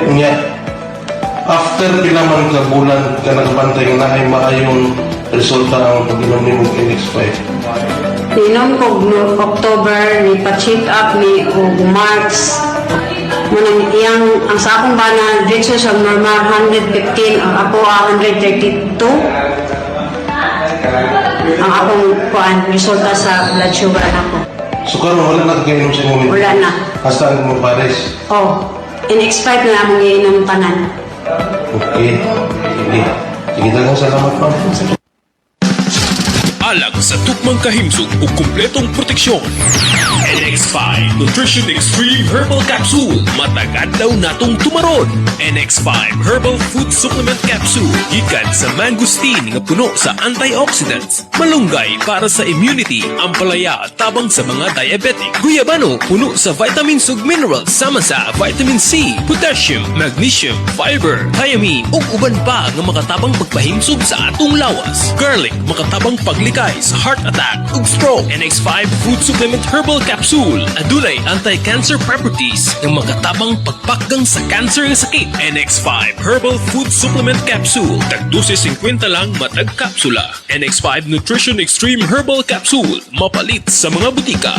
Nya, after pinaman ka bulan ka nagbantay na ay maayong resulta ang pag-inom ni mong NX5. Inom ko no October ni pa-check up ni og March. Munang iyang ang sa akong bana dito sa normal 115 ang ako 132. Ang akong kuan resulta sa blood sugar nako. So karon wala na kainom sa moment. Wala na. Hasta ang mo pares. Oh, NX5 na among iinom tanan. Okay. Sige. Sige daghang salamat pa. Alang sa tukmang kahimsog o kumpletong proteksyon. NX5 Nutrition Extreme Herbal Capsule. Matagad daw natong tumaron. NX5 Herbal Food Supplement Capsule. Gikan sa mangosteen nga puno sa antioxidants. Malunggay para sa immunity. Ampalaya tabang sa mga diabetic. Guyabano puno sa vitamins ug minerals sama sa vitamin C, potassium, magnesium, fiber, thiamine ug uban pa nga makatabang pagpahimsog sa atong lawas. Garlic makatabang paglikay sa heart attack ug stroke. NX5 Food Supplement Herbal Capsule adunay anti-cancer properties nga makatabang pagpakgang sa cancer nga sakit. NX5 Herbal Food Supplement Capsule tag 12.50 lang matag kapsula. NX5 Nutrition Extreme Herbal Capsule mapalit sa mga butika.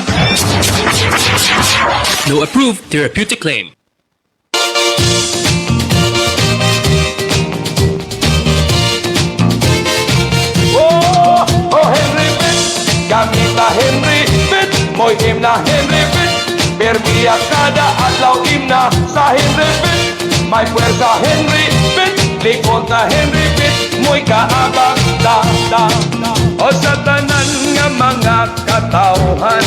No approved therapeutic claim. Gamit na Henry Pitt, mo'y him na Henry Pitt. Permiya kada adlaw na sa Henry Pitt. May puwersa Henry Pitt, likod na Henry Pitt. Mo'y kaabag da. O sa tanan nga mga katauhan,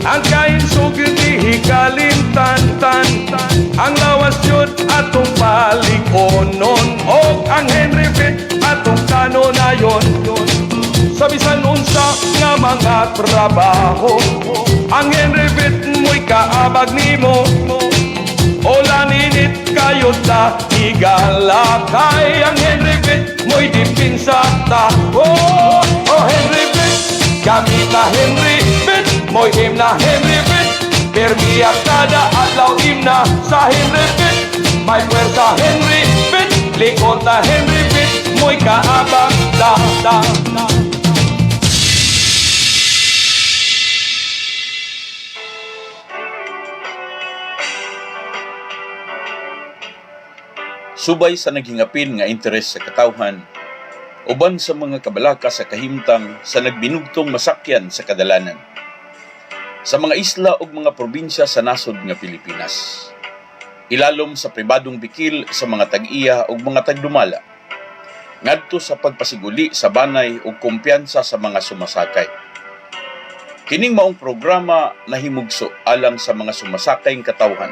ang kainsog di hikalimtan-tan. Ang lawas yun atong palikonon, o ang Henry Pitt atong kanonayon. Sa bisan unsa nga mga trabaho, ang Henry Pitt mo'y kaabag nimo. O laninit kayo ta igalakay, ang Henry Pitt mo'y dipinsa ta. Oh Henry Pitt, gamit na Henry Pitt, mo'y him na Henry Pitt. Permiya kada adlaw na sa Henry Pitt. May puwersa Henry Pitt, likod na Henry Pitt. Mo'y kaabag da. Subay sa naghingapin nga interes sa katawhan, uban sa mga kabalaka sa kahimtang sa nagbinugtong masakyan sa kadalanan, sa mga isla ug mga probinsya sa nasod nga Pilipinas, ilalom sa pribadong bikil sa mga tag-iya ug mga tagdumala, ngadto sa pagpasiguli sa banay ug kumpiyansa sa mga sumasakay. Kining maong programa nahimugso alang sa mga sumasakay katawhan,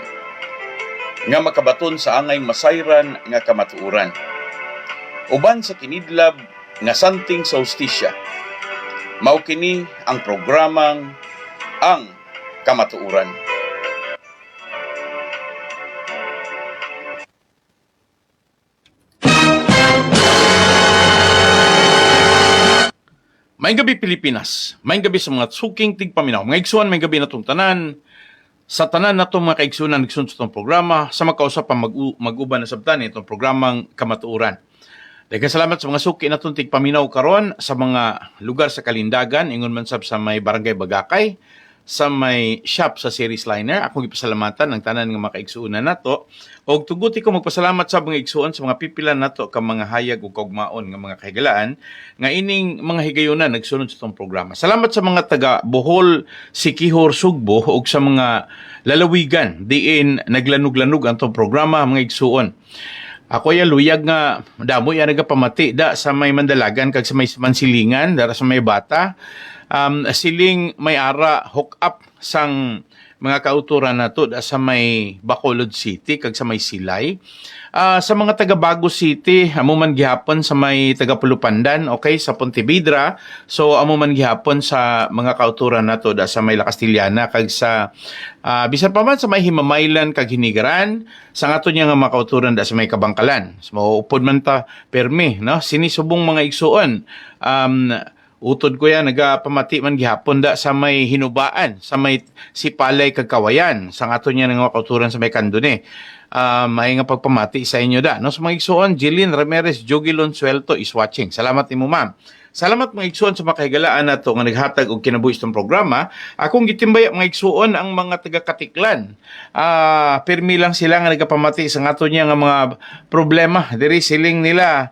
nga makabaton sa angay masayran nga kamatuuran. Uban sa kinidlab nga santing sa hustisya, mao kini ang programang Ang Kamatuuran. Maayong gabi Pilipinas, maayong gabi sa mga suking tigpaminaw, mga igsuan, maayong gabi na itong tanan. Sa tanan na itong mga kaigsunan nagsunod sa itong programa, sa magkausap ang mag-uban na sabtan itong programang Kamatuuran. Daghang salamat sa mga suki na itong tigpaminaw karon sa mga lugar sa Kalindagan, ingon man sab sa may Barangay Bagakay, sa may shop sa Series Liner. Akong ipasalamatan ang tanan ng mga kaigsuunan na to. O tuguti ko magpasalamat sa mga igsuon sa mga pipilan na to ka mga hayag o kaugmaon ng mga kahigalaan nga ining mga higayonan nagsunod sa itong programa. Salamat sa mga taga Bohol, Siquijor, Sugbo o sa mga lalawigan diin naglanog-lanog ang itong programa mga igsuon. Ako ya luyag nga damo ya nagapamati da sa may Mandalagan kag sa may Mansilingan dara sa may Bata. Siling may ara hook up sang mga kauturan nato sa may Bacolod City kag sa may Silay. Sa mga taga Bago City, amo man gihapon sa may taga Pulupandan, okay, sa Pontevedra. So amo man gihapon sa mga kauturan nato sa may La Castellana kag sa bisan pa man sa may Himamaylan kag Hinigaran, sa ngato niya nga mga kauturan sa may Kabangkalan. So upod man ta permi, no? Sinisubong mga igsuon. Utod ko yan, nagapamati man gihapon sa may Hinubaan, sa may Sipalay kag Kawayan, sa ngato niya nga kauturan sa may Kandune. may nga pagpamati sa inyo da. No, sa mga igsuon, Jillian Ramirez Jogilon Suelto is watching. Salamat nimo, ma'am. Salamat mga igsuon sa makahigalaan nato nga naghatag og kinabuhi itong programa. Akong gitimbaya mga igsuon ang mga taga-Katiklan. Pirmi lang sila nga nagapamati sa ngato niya nga mga problema. Diri siling nila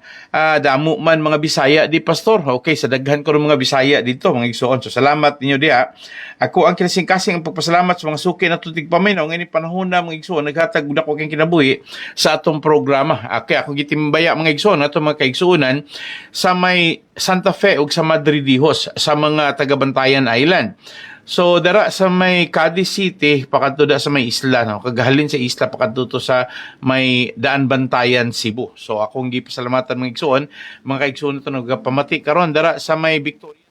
damo man mga Bisaya di pastor. Okay, sa daghan ko ng mga Bisaya dito mga igsuon. So salamat ninyo diha. Ako ang kinasing-kasing ang pagpasalamat sa mga suki na tutig paminaw ngayon panahon na mga igsuon naghatag og dako kang kinabuhi sa atong programa. Okay, akong gitimbaya mga igsuon ato mga kaigsuonan sa may Santa Fe ug sa Madridijos sa mga taga-Bantayan Island. So dara sa may Cadiz City pakadto da sa may isla no kagahalin sa isla pakadto to sa may Daan Bantayan Cebu. So akong gipasalamatan mga igsuon, mga kaigsuon to nagapamati karon dara sa may Victoria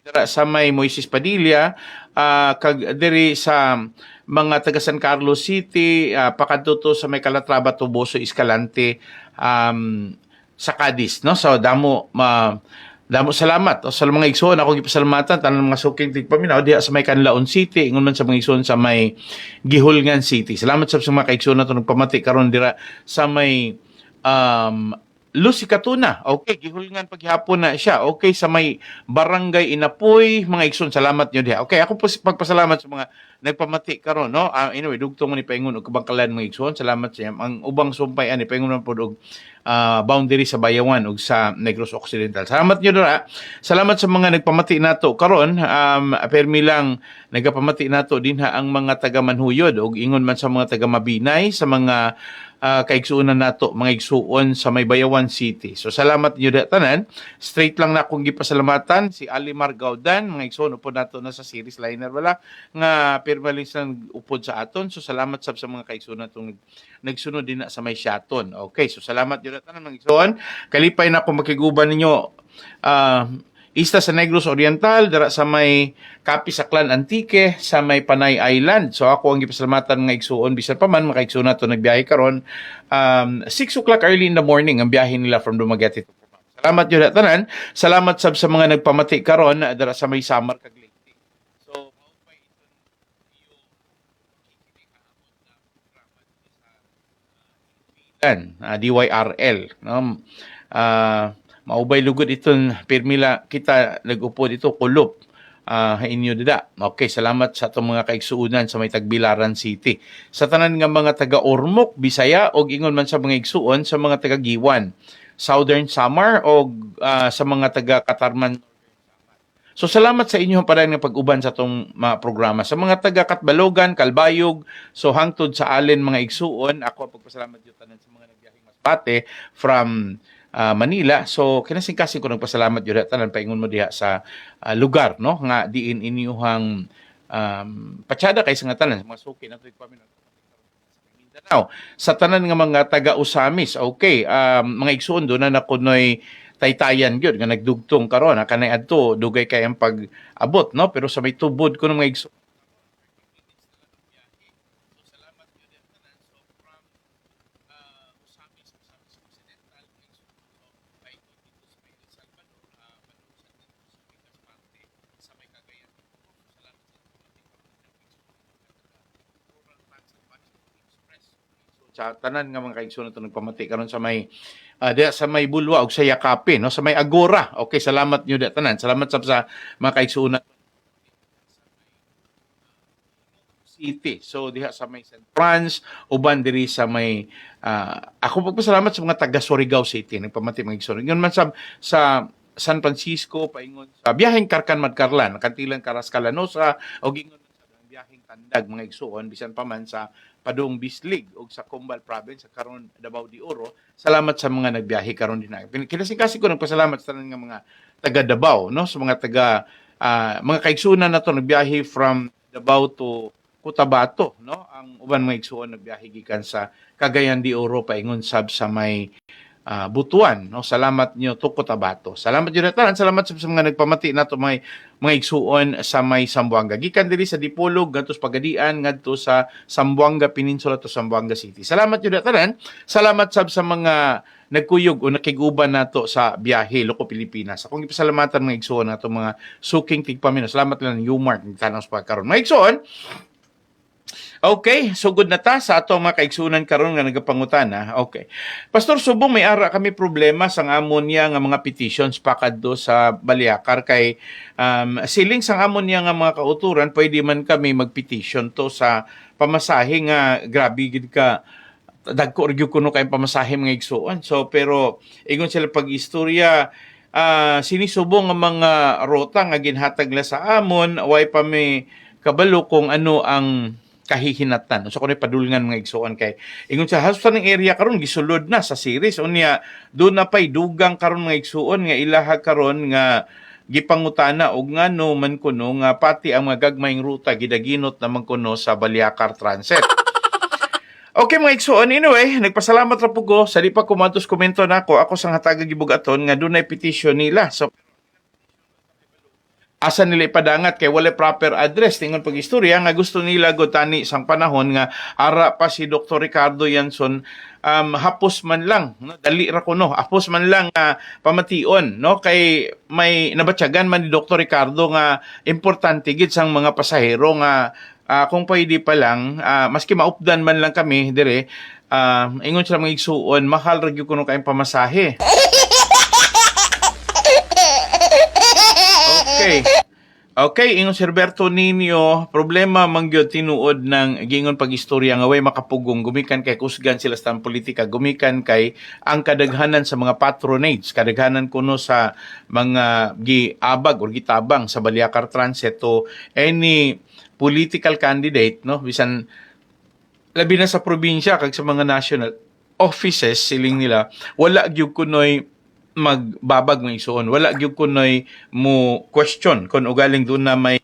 dara sa may Moises Padilla kag diri sa mga taga San Carlos City pakadto to sa may Calatrava, Tuboso, Escalante sa Cadiz no. So damo salamat sa mga igsoon ako gipasalamatan tanan mga suking tigpaminaw diha sa may Canlaon City ingon man sa mga igsoon sa may Gihulngan City. Salamat sa mga kaigsoon nato nagpamati karon dira sa may Lucy Catuna. Okay, gihulngan paghapon na siya. Okay, sa may Barangay Inapoy, mga igsoon, salamat nyo diha. Okay, ako po pagpasalamat sa mga nagpamati karon no. Anyway, dugtong mo ni paingon og kabangkalan mga igsoon. Salamat sa inyo. Ang ubang sumpay ani paingon man pod og boundary sa Bayawan ug sa Negros Occidental. Salamat nyo dira. Salamat sa mga nagpamati nato karon. Permi lang nagapamati nato dinha ang mga taga Manhuyod ug ingon man sa mga taga Mabinay, sa mga kaigsuonan nato mga igsuon sa may Bayawan City. So salamat niyo tanan. Straight lang na akong gipasalamatan si Alimar Gaudan, mga igsuon upod nato na sa series liner wala nga permalis lang upod sa aton. So salamat sa mga kaigsuonan natong nagsunod din na sa may Shaton. Okay, so salamat niyo tanan mga igsuon. Kalipay na ako makiguban ninyo Ista sa Negros Oriental, dara sa may Kapi sa Clan Antique, sa may Panay Island. So ako ang gipasalamatan nga igsuon, bisan pa man makaigsuon nato nagbiyahe karon 6 o'clock early in the morning ang biyahe nila from Dumaguete to Cubao. Salamat yun tanan. Salamat sab sa mga nagpamati karon dara sa may Samar kag Leyte. So maupay ito DYRL, no? Maubay lugod itong pirmila kita nagupo dito kulop inyo dida. Okay, salamat sa atong mga kaigsuunan sa may Tagbilaran City. Sa tanan nga mga taga Ormoc, Bisaya og ingon man sa mga igsuon sa mga taga Giwan, Southern Samar og sa mga taga Katarman. So salamat sa inyong parang pag-uban sa itong mga programa. Sa mga taga Katbalogan, Kalbayog, so hangtod sa alin mga igsuon, ako pagpasalamat yung tanan sa mga nagbiyahing Masbate from Manila. So kinasingkasing ko nagpasalamat yun tanan paingon mo diha sa lugar no nga diin inyuhang patsada kay sa nga tanan mga suki nato ipaminan Mindanao sa tanan nga mga taga Usamis. Okay, mga igsuon do na nakunoy taytayan gyud nga nagdugtong karon kanay adto dugay kay ang pag-abot no, pero sa may tubod ko ng mga igsuon sa tanan nga mga kaigsuon nato nagpamati karon sa may diha sa may Bulwa ug sa Yakapin no, sa may Agora. Okay, salamat niyo tanan. Salamat sa mga kaigsuon City. So diha sa may St. Franz uban diri sa may ako pagpasalamat sa mga taga Surigao City nagpamati mga igsoon. Ingon man sa San Francisco paingon sa biyaheng Karkan Madkarlan, kantilan Carrascalanosa og ingon man sa biyaheng Tandag mga igsoon bisan pa man sa Padong Bislig o sa Combal Province sa karon Davao de Oro. Salamat sa mga nagbiyahe karon din. Kinasingkasing ko nagpasalamat sa nga mga taga Davao no, sa mga taga mga kaigsuonan nato nagbiyahe from Davao to Cotabato no. Ang uban mga igsuon nagbiyahe gikan sa Cagayan de Oro paingon sab sa may Butuan no. Salamat niyo to Cotabato. Salamat niyo tanan. Salamat sa mga nagpamati nato mga igsuon sa may Zamboanga gikan diri sa Dipolog ngadto sa Pagadian ngadto sa Zamboanga Peninsula to Zamboanga City. Salamat niyo tanan. Salamat sab sa mga nagkuyog o nakiguban nato sa biyahe loko Pilipinas. Akong ipasalamatan mga igsoon nato mga suking tigpamino. Salamat lang yung Mark nagtanaw sa pagkaron. Mga igsoon, okay, sugod na ta sa ato mga kaigsunan karon nga nagapangutana. Okay. Pastor Subong, may ara kami problema sang amon niya nga mga petitions pakadto sa Baliakar kay siling sang amon niya nga mga kauturan pwede man kami magpetition to sa pamasahe nga grabe gid ka dagko gyud kuno kay pamasahe mga igsuon. So pero ingon sila pag-istorya sinisubong nga mga rota nga ginhatag la sa amon way pa may kabalo kung ano ang kahihinatan. So kuno padulngan mga igsuon kay ingon sa halos ng area karon gisulod na sa series unya do na pay dugang karon mga igsuon nga ilaha karon nga gipangutana og ngano man kuno nga pati ang mga gagmayng ruta gidaginot naman kuno sa Baliakar Transit. Okay mga igsuon, anyway, nagpasalamat ra po ko sa di pa kumantos komento nako ako sang hatagag gibugaton nga dunay petition nila. So asa nila ipadangat kay wala proper address tingon pag-istorya nga gusto nila gutani sang panahon nga ara pa si Dr. Ricardo Yanson hapos man lang no? Dali ra kuno hapos man lang pamation no kay may nabatyagan man ni Dr. Ricardo nga importante gid sang mga pasahero nga kung pwede pa lang maski maupdan man lang kami dire ingon sila mga igsuon mahal ra gyud kuno kay pamasahe. Okay, ingon Sir Berto ninyo, problema mangyod tinuod ng gingon pag-istorya nga way makapugong gumikan kay kusgan sila sa politika, gumikan kay ang kadaghanan sa mga patronage, kadaghanan kuno sa mga giabag or gitabang sa Baliakar Transit to any political candidate, no? Bisan labi na sa probinsya kag sa mga national offices siling nila, wala gyud kunoy magbabag ng isuon. Wala gyud kunoy mo question kung ugaling doon na may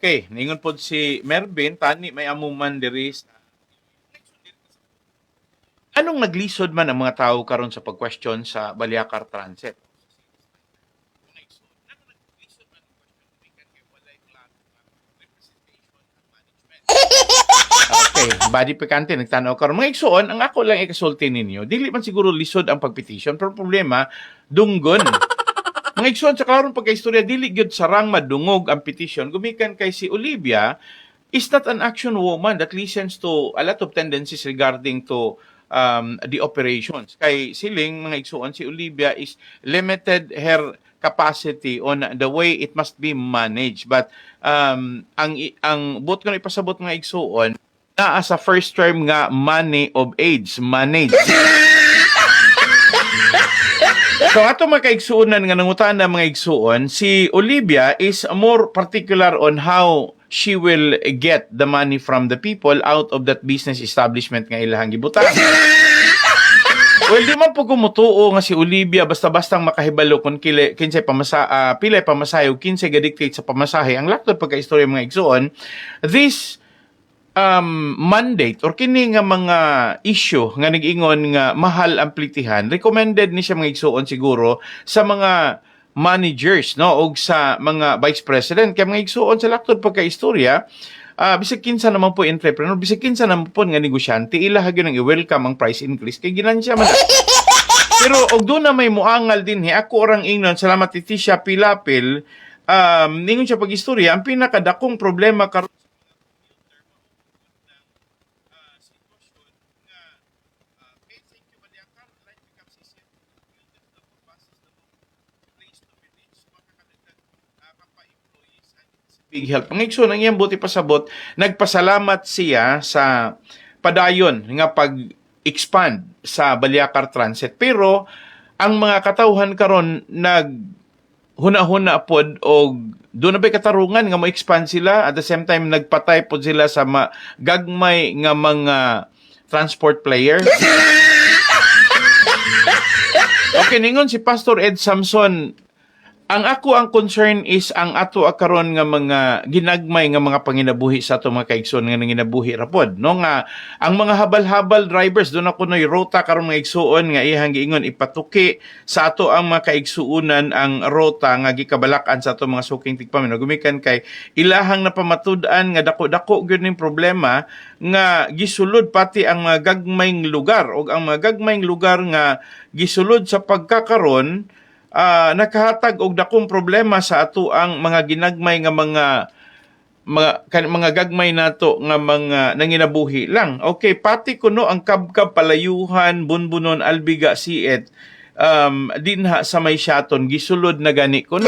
okay, ningon po si Mervin, tani may amuman diri sa anong naglisod man ang mga tao karon sa pag-question sa Baliakar Transit? Okay, body pikante nagtanaw karon. Mga igsuon, ang ako lang ikasulti ninyo, dili man siguro lisod ang pag-petition, pero problema dunggon. Mga igsoon sa karon pagkaistorya dili gyud sarang madungog ang petition gumikan kay si Olivia is not an action woman that listens to a lot of tendencies regarding to the operations. Kay siling mga igsoon si Olivia is limited her capacity on the way it must be managed. But ang bot ko na ipasabot mga igsoon naa sa first term nga money of age manage. So ato mga kaigsuonan nga nangutan na mga igsuon, si Olivia is more particular on how she will get the money from the people out of that business establishment nga ilahang gibutang. Well, di man po kumutuo nga si Olivia basta-bastang makahibalo kung kinsay pilay pamasahe o kinsay ga-dictate sa pamasahe. Ang laktod pagka-istorya mga igsuon, this mandate or kini nga mga issue nga nag-ingon nga mahal ang plitihan, recommended ni siya mga igsuon siguro sa mga managers no og sa mga vice president kay mga igsuon sa laktod pagka-istorya bisag kinsa naman po entrepreneur, bisag kinsa naman po nga negosyante, ila hagyon ang i-welcome ang price increase kay ginansya man. Pero og doon na may muangal din ako orang ingnon salamat ti Tisha Pilapil ningon siya pag-istorya ang pinakadakong problema karon big help. Ang igsoon ang iyang buti pasabot, nagpasalamat siya sa padayon nga pag-expand sa Baliakar Transit. Pero ang mga katawhan karon naghuna-huna pod og doon na ba'y katarungan nga mo-expand sila at the same time nagpatay pod sila sa gagmay nga mga transport player. Okay, ningon si Pastor Ed Samson, ang concern is ang ato karon nga mga ginagmay nga mga panginabuhi sa ato mga kaigsoon nga nanginabuhi rapod, no, nga ang mga habal-habal drivers doon ako noy rota karon mga igsuon nga ihang giingon ipatuki sa ato ang mga kaigsuunan ang rota nga gikabalakan sa ato mga suking tigpamin gumikan kay ilahang napamatud-an nga dako-dako gyud ning problema nga gisulod pati ang mga gagmayng lugar o ang mga gagmayng lugar nga gisulod sa pagkakaron nakahatag og dakong problema sa ato ang mga ginagmay nga mga gagmay nato nga mga nanginabuhi lang. Okay, pati kuno ang Kabkab Palayuhan, Bunbunon, Albiga, Siet, dinha sa may Shaton, gisulod na gani kuno.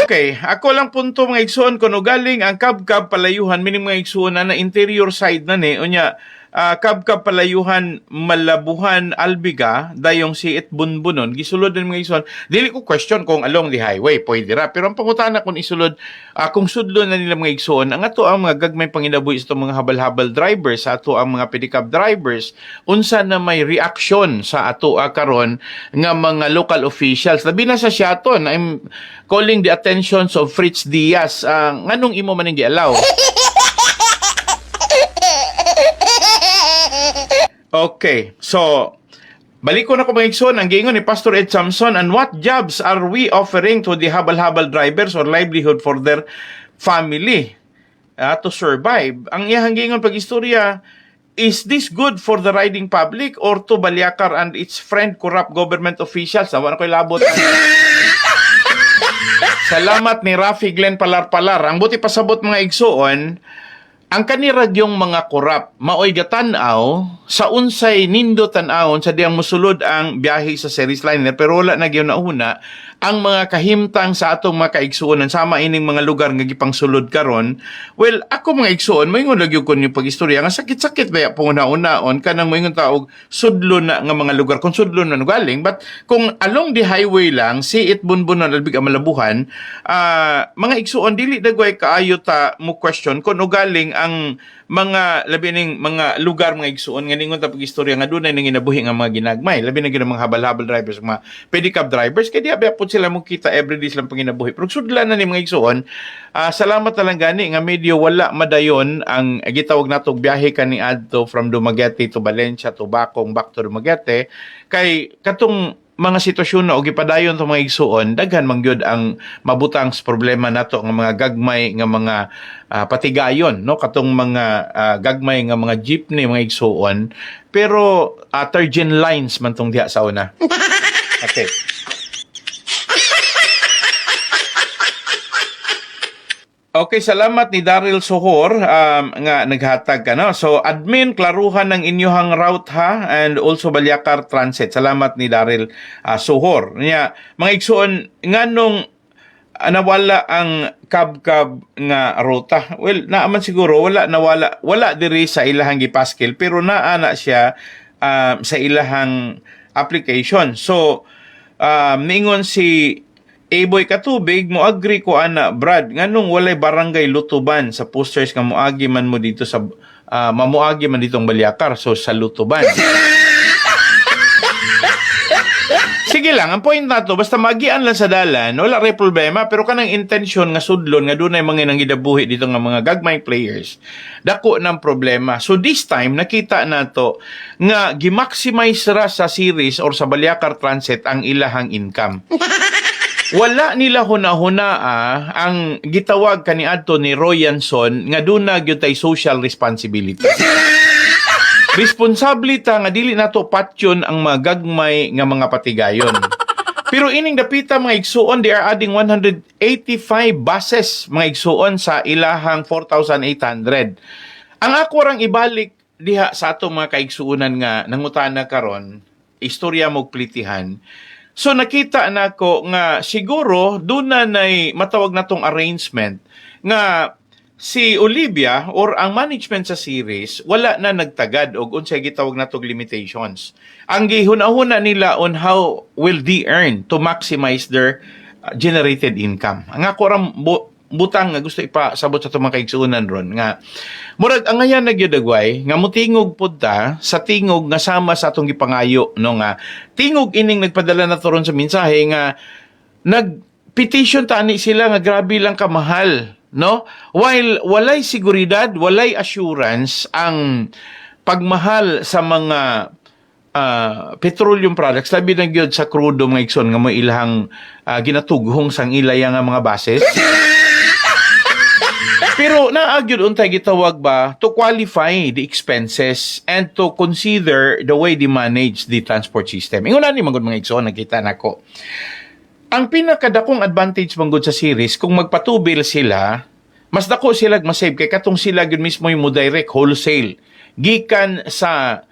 Okay, ako lang punto mga igsoon kuno galing ang Kabkab Palayuhan, mining mga igsoon na interior side na ni, unya, Kabkab Palayuhan, Malabuhan, Albiga, dayong Siit Bunbunon, gisulod din mga ison. Dili ko question kung along the highway, pwede ra. Pero ang pangutana kung isulod, kung sudlo na nila mga igsoon, ang ato ang mga gagmay panginabuhi sa mga habal-habal drivers, sa ato ang mga pedicab drivers, unsa na may reaction sa ato karon nga mga local officials. Labi na sa Shaton, I'm calling the attentions of Fritz Diaz. Nganong imo man gialaw? Okay, so balik ko na ko mga igsoon, ang giingon ni Pastor Ed Samson, and what jobs are we offering to the habal-habal drivers or livelihood for their family to survive? Ang iyang giingon pag-istorya, is this good for the riding public or to Baliakar and its friend corrupt government officials? Awan ko ilabot. Salamat ni Rafi Glenn Palar-Palar. Ang buti pasabot mga igsoon, ang kanirag yung mga korap, maoy gatanaw, sa unsay nindo tanawon sa diyang musulod ang biyahe sa series liner, pero wala na gyud nauna ang mga kahimtang sa atong mga kaigsuonan sama ining mga lugar nga gipang sulod karon. Well, ako mga igsuon, moingon lagi ko yung pag-istorya nga sakit-sakit ba po una-unaon kanang moingon taog sudlo na nga mga lugar kung sudlo na galing, but kung along the highway lang Siit Bunbunon Albiga Malabuhan, mga igsuon dili dagway kaayo ta mo question kung galing ang mga labi ning mga lugar mga igsuon nga ningon ta pag-istorya nga dunay nanginabuhi nga mga ginagmay, labi na gyud mga habal-habal drivers, mga pedicab drivers, kay diha pud sila mo kita everyday silang panginabuhi. Pero sudlan na ni mga igsuon, salamat na lang gani nga medyo wala madayon ang gitawag natong biyahe kani adto from Dumaguete to Valencia to Bacong back to Dumaguete, kay katong mga sitwasyon na o gipadayon sa mga igsuon, daghan mangyod ang mabutang sa problema nato nga mga gagmay nga mga patigayon, no, katong mga gagmay nga mga jeepney mga igsuon, pero third gen lines man tong diha sa una. Okay. Okay, salamat ni Daryl Sohor nga naghatag ka, no? So, admin, klaruhan ng inyong route ha, and also Baliakar Transit. Salamat ni Daryl Sohor. Mga igsuon, nganong nawala ang Kabkab nga ruta? Well, naaman siguro, wala diri sa ilahang gipaskil, pero naana siya sa ilahang application. So, ningon si Boy Katubig, mo agree ko ana Brad nganong walay barangay Lutuban sa posters nga moagi man mo dito sa mamuagi man ditong Baliakar, so sa Lutuban. Sige lang, ang point nato basta magian lang sa dalan, wala ray problema, pero kanang intention nga sudlon nga dunay mga nangidabuhi dito nga mga gagmay players, dako ng problema. So this time nakita nato nga gi-maximize ra sa series or sa Baliakar Transit ang ilahang income. Wala nila huna-hunaa ang gitawag kaniadto ni Roy Yanson nga duna gyud tay social responsibility. Responsable ta nga dili nato patyon ang mga gagmay nga mga patigayon. Pero ining dapita mga igsuon, they are adding 185 buses mga igsuon sa ilahang 4,800. Ang ako rang ibalik diha sa atong mga kaigsuonan nga nangutana karon, istorya mo plitihan. So nakita nako nga siguro doon na matawag natong arrangement nga si Olivia or ang management sa series wala na nagtagad og unsay gitawag natong limitations. Ang gihuna-huna nila on how will they earn to maximize their generated income. Ang ako ra butang nga gusto ipasabot sa itong mga kaigsuunan ron nga murag ang ngayon nagyudagway nga mutingog pud ta sa tingog nga sama sa atong gipangayo no nga tingog ining nagpadala na to ron sa mensahe nga nag-petition tani sila nga grabe lang kamahal no while walay seguridad walay assurance ang pagmahal sa mga petroleum products labi na gyud sa crudo mga igsoon nga mo ilahang ginatughong sang ilaya nga mga bases. Pero naagyod untay gitawag ba to qualify the expenses and to consider the way they manage the transport system. Inguna ni magud mga igsoon nakita nako. Ang pinakadakong advantage manggod sa series kung magpatubil sila, mas dako sila masave kay katong sila gyud mismo yung mo direct wholesale gikan sa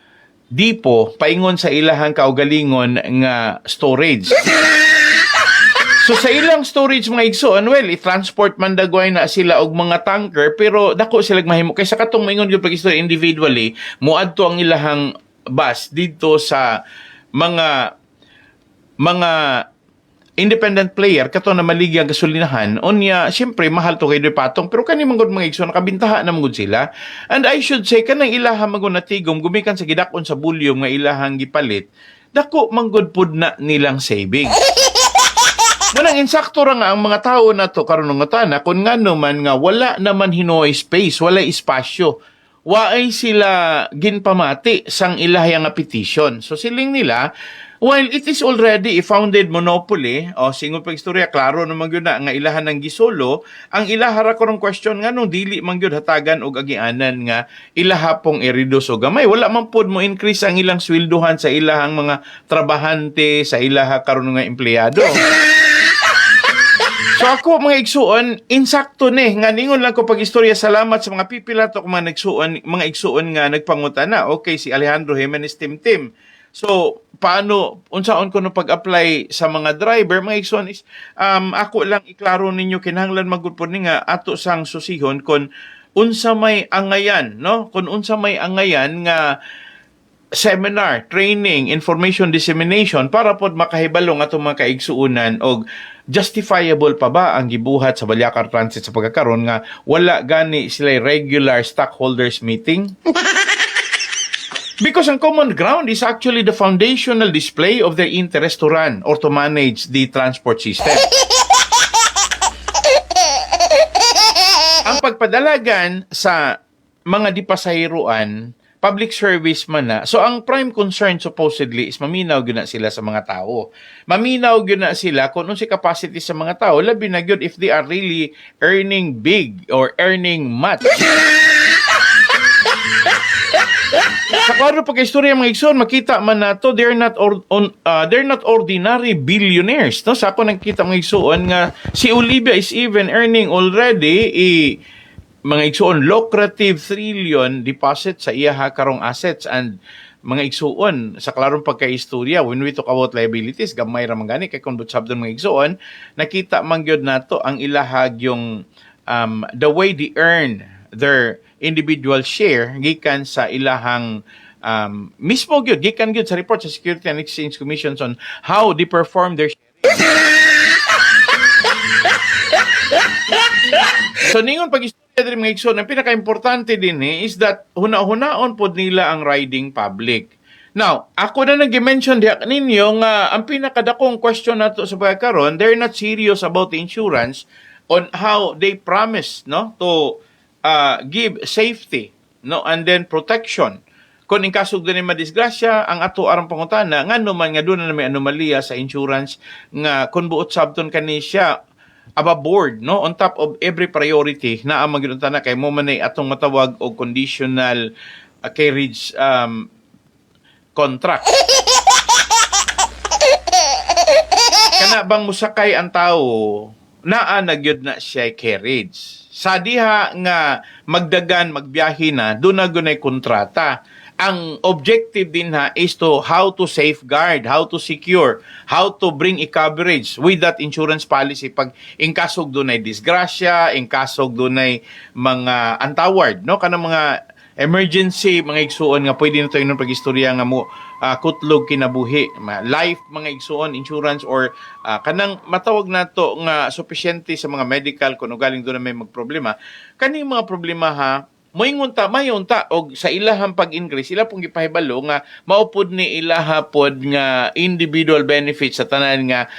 dipo paingon sa ilahang kaugalingon nga storage. So sa ilang storage mga igsoon, well, i-transport man dagway na sila og mga tanker pero dako sila mahimo kay sa katong maingon gyud pag istorya individually, muadto ang ilahang bus dito sa mga independent player kato na maligi ang gasolinahan unya syempre mahal to kay patong pero kani manggod mga igsoon nakabintaha na manggod sila and I should say kanang ilaha manggod natigom gumikan sa gidakon sa volume nga ilahang gipalit dako manggod pud na nilang saving. Munang insakto ra nga ang mga tao na to karon nga tana kun ngano man nga wala naman hinoy space, wala espasyo. Waay sila ginpamati sang ilahang nga petition. So siling nila while it is already a founded monopoly, o singon pag istorya klaro naman gyud na nga ilahan ng gisolo, ang ilaha ra karong question nga nung dili man gyud hatagan og agianan nga ilaha pong i-reduce o gamay. Wala man pod mo increase ang ilang sweldohan sa ilahang mga trabahante, sa ilaha karon nga empleyado. So ako mga igsuon, insakto ni nga ningon lang ko pag istorya salamat sa mga pipila to mga igsuon nga nagpangutana. Okay, si Alejandro Jimenez Tim. So paano unsaon ko no pag-apply sa mga driver mga igsuon is ako lang iklaro ninyo kinahanglan magud ni nga ato sang susihon kon unsa may angayan no kun unsa may angayan nga seminar, training, information dissemination para pod makahibalo nga itong mga kaigsuunan og justifiable pa ba ang gibuhat sa Balyacar Transit sa pagkakaroon nga wala gani sila regular stockholders meeting? Because ang common ground is actually the foundational display of their interest to run or to manage the transport system. Ang pagpadalagan sa mga dipasahiruan public service man na. So, ang prime concern supposedly is maminaw gyud na sila sa mga tao. Maminaw gyud na sila kung ano si capacity sa mga tao, labi na gyud if they are really earning big or earning much. Sa kwadro pagka-istorya mga igsoon, makita man nato they're not ordinary billionaires. No? Sa ako nakita mga igsoon nga si Olivia is even earning already mga igsuon lucrative trillion deposit sa iyaha karong assets and mga igsuon sa klarong pagkaistorya when we talk about liabilities gamay ra man gani kay kun butsabdon mga igsuon nakita man gyud nato ang ilahag yung the way they earn their individual share gikan sa ilahang mismo gyud gikan gyud sa report sa Security and Exchange Commission on how they perform their sharing. So ningon pag istorya mga igsoon, ang pinaka-importante din is that huna-hunaon pod nila ang riding public. Now, ako na nag-mention diha ninyo nga ang pinakadakong question nato sa pagkakaroon, they're not serious about the insurance on how they promise no to give safety no and then protection. Kung in kasog din madisgrasya, ang ato arang pangutana ngano man nga doon na may anomalya sa insurance nga kun buot sabton kani siya above board no on top of every priority na ang magdunta na kay mo man ay atong matawag og conditional carriage contract. Kana bang musakay ang tao naa nagyud na siya carriage. Sa diha nga magdagan magbiyahe na do na gunay kontrata. Ang objective din ha is to how to safeguard, how to secure, how to bring a coverage with that insurance policy pag in kasog dunay disgrasya, in kasog dunay mga untoward, no kanang mga emergency mga igsuon nga pwede na to inon pag-istorya nga mo kutlog kinabuhi, life mga igsuon insurance or kanang matawag nato nga sufficiente sa mga medical kung galing doon na may magproblema. Kaning mga problema ha moingon mayunta og sa ilahang pag-increase ila pong gipahibalo nga maupod ni ilaha pod nga individual benefits sa tanan nga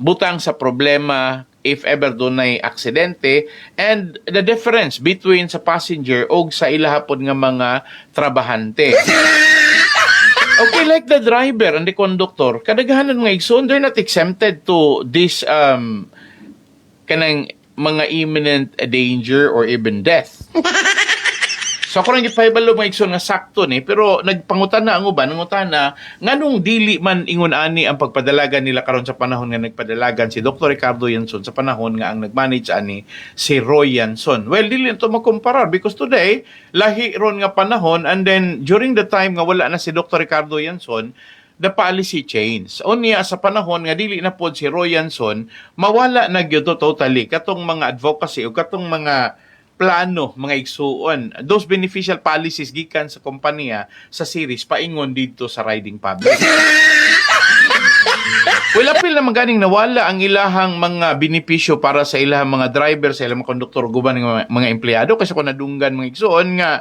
butang sa problema if ever dunay aksidente and the difference between sa passenger og sa ilaha pod nga mga trabahante. Okay, like the driver and the conductor, kadaghanan mga igsoon, they're not exempted to this kanang mga imminent danger or even death. So ako nang ipahibalo mga igsoon nga sakto ni, pero nagpangutan na ang uban, nangutan na nganong dili man ingon ani ang pagpadalagan nila karon sa panahon nga nagpadalagan si Dr. Ricardo Yanson sa panahon nga ang nagmanage ani si Roy Yanson. Well, dili to makomparar because today lahi ron nga panahon and then during the time nga wala na si Dr. Ricardo Yanson, the policy change. Unya sa panahon nga dili na pod si Roy Yanson, mawala na gyud totally katong mga advocacy o katong mga plano mga igsuon. Those beneficial policies gikan sa kompanya sa series paingon dito sa riding public. Well, apil na maganing nawala ang ilahang mga benepisyo para sa ilahang mga driver, sa ilahang mga konduktor, guban ng mga empleyado kasi kung nadunggan mga igsuon nga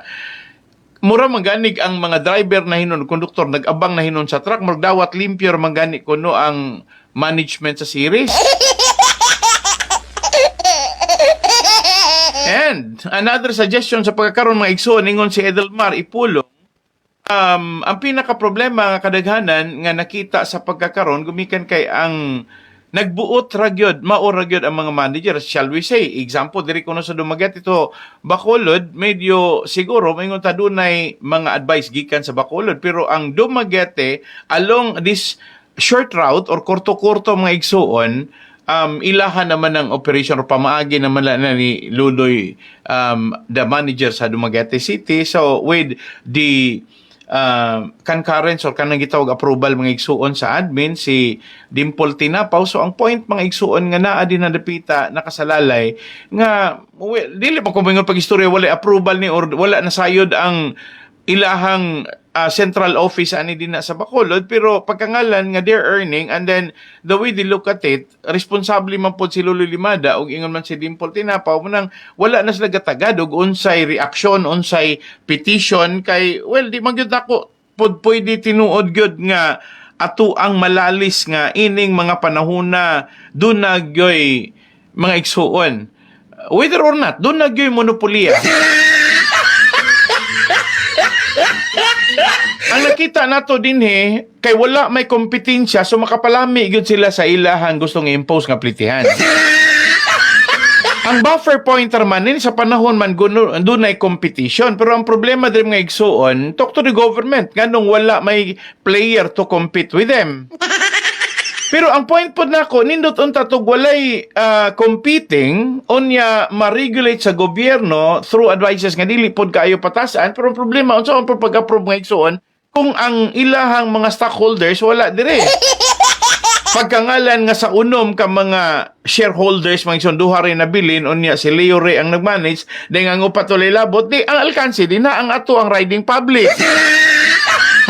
mura maganig ang mga driver na hinon, konduktor, nag-abang na hinon sa truck, magdawat limpyo magani kuno ang management sa series. And another suggestion sa pagkakaroon mga igsoon, ningon si Edelmar Ipulong, ang pinaka-problema nga kadaghanan nga nakita sa pagkakaroon, gumikan kay ang nagbuot ragyod, mauragyod ang mga manager, shall we say. Example, diri kuno sa Dumaguete ito, Bacolod, medyo siguro, mayroon tadunay mga advice gikan sa Bacolod, pero ang Dumaguete, along this short route or kurto-kurto mga igsuon, ilahan naman ng operation or pamaagi naman na ni Luloy, the manager sa Dumaguete City. So, with the concurrence or kanang gitawag approval mga igsuon sa admin, si Dimple Tinapaw. So, ang point mga igsuon nga naa din na dapita, nakasalalay, nga, well, dili pa kumingon pag-istorya, wala approval ni or wala nasayod ang ilahang central office ani din na sa Bacolod, pero pagkangalan nga they're earning and then the way they look at it, responsable man po si Lolo Limada o ingon man si Dimple Tinapaw munang wala na sila gatagad og unsay reaction, unsay petition kay well di man gyud ako pwede tinuod gyud nga ato ang malalis nga ining mga panahon na doon nagyoy mga igsuon whether or not doon nagyoy monopolya. Ang nakita nato din kay wala may kompetensya so makapalami gyud sila sa ilahang gustong i-impose nga plitihan. Ang buffer pointer man sa panahon man doon ay competition pero ang problema din nga igsuon talk to the government nganong wala may player to compete with them. Pero ang point po nako nindot unta tug walay competing unya ma-regulate sa gobyerno through advices nga dili pod kaayo patasan pero ang problema unsa ang pag-approve nga igsuon kung ang ilahang mga stockholders wala dire. Pagkangalan nga sa unom ka mga shareholders mga igsoon duha rin nabilin unya si Leo Ray ang nagmanage dahil nga patuloy labot di ang alkansi di na ang ato ang riding public.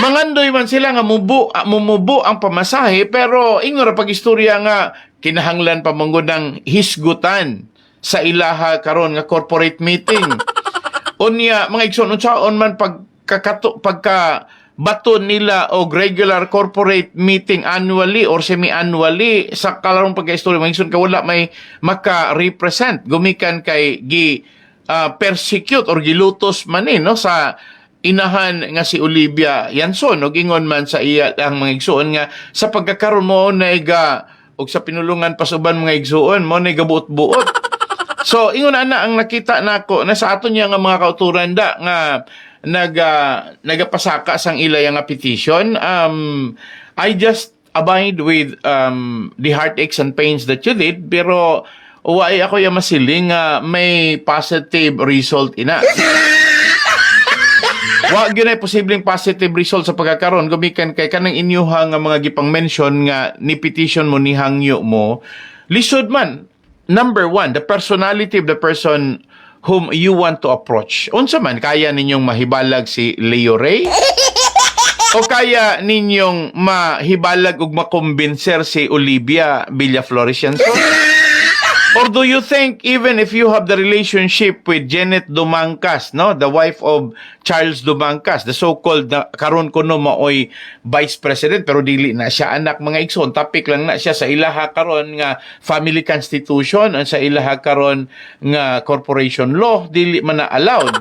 Mangandoy man sila nga mumubo ang pamasahe pero ingon ra pag-istorya nga kinahanglan pa manggod ng hisgutan sa ilaha karon nga corporate meeting. Unya mga igsoon unsaon man pagka baton nila og regular corporate meeting annually or semi-annually sa kalarong pagka-istorya mga igsoon ka wala may maka-represent gumikan kay persecute or gilutos man no sa inahan nga si Olivia Yanson og ingon man sa iya ang mga igsuon nga sa pagkakaroon mo na og sa pinulungan pasuban mga igsuon mo na gabuot-buot. So ingon ana ang nakita nako na sa aton nga mga kauturan da nga nagapasaka sang ilay nga petition. I just abide with the heartaches and pains that you did pero why ako yung masiling may positive result ina. Wa gyud ay posibleng positive result sa pagkakaroon gumikan kay kanang inyuha nga mga gipang mention nga ni petition mo ni hangyo mo lisod man. Number one, the personality of the person whom you want to approach. Unsa man, kaya ninyong mahibalag si Leo Ray? O kaya ninyong mahibalag ug makumbinser si Olivia Villafloresianso? Or do you think even if you have the relationship with Janet Dumangkas, no, the wife of Charles Dumangkas, the so-called karon kuno maoy vice president pero dili na siya anak mga igsoon, topic lang na siya sa ilaha karon nga family constitution at sa ilaha karon nga corporation law, dili man na allowed.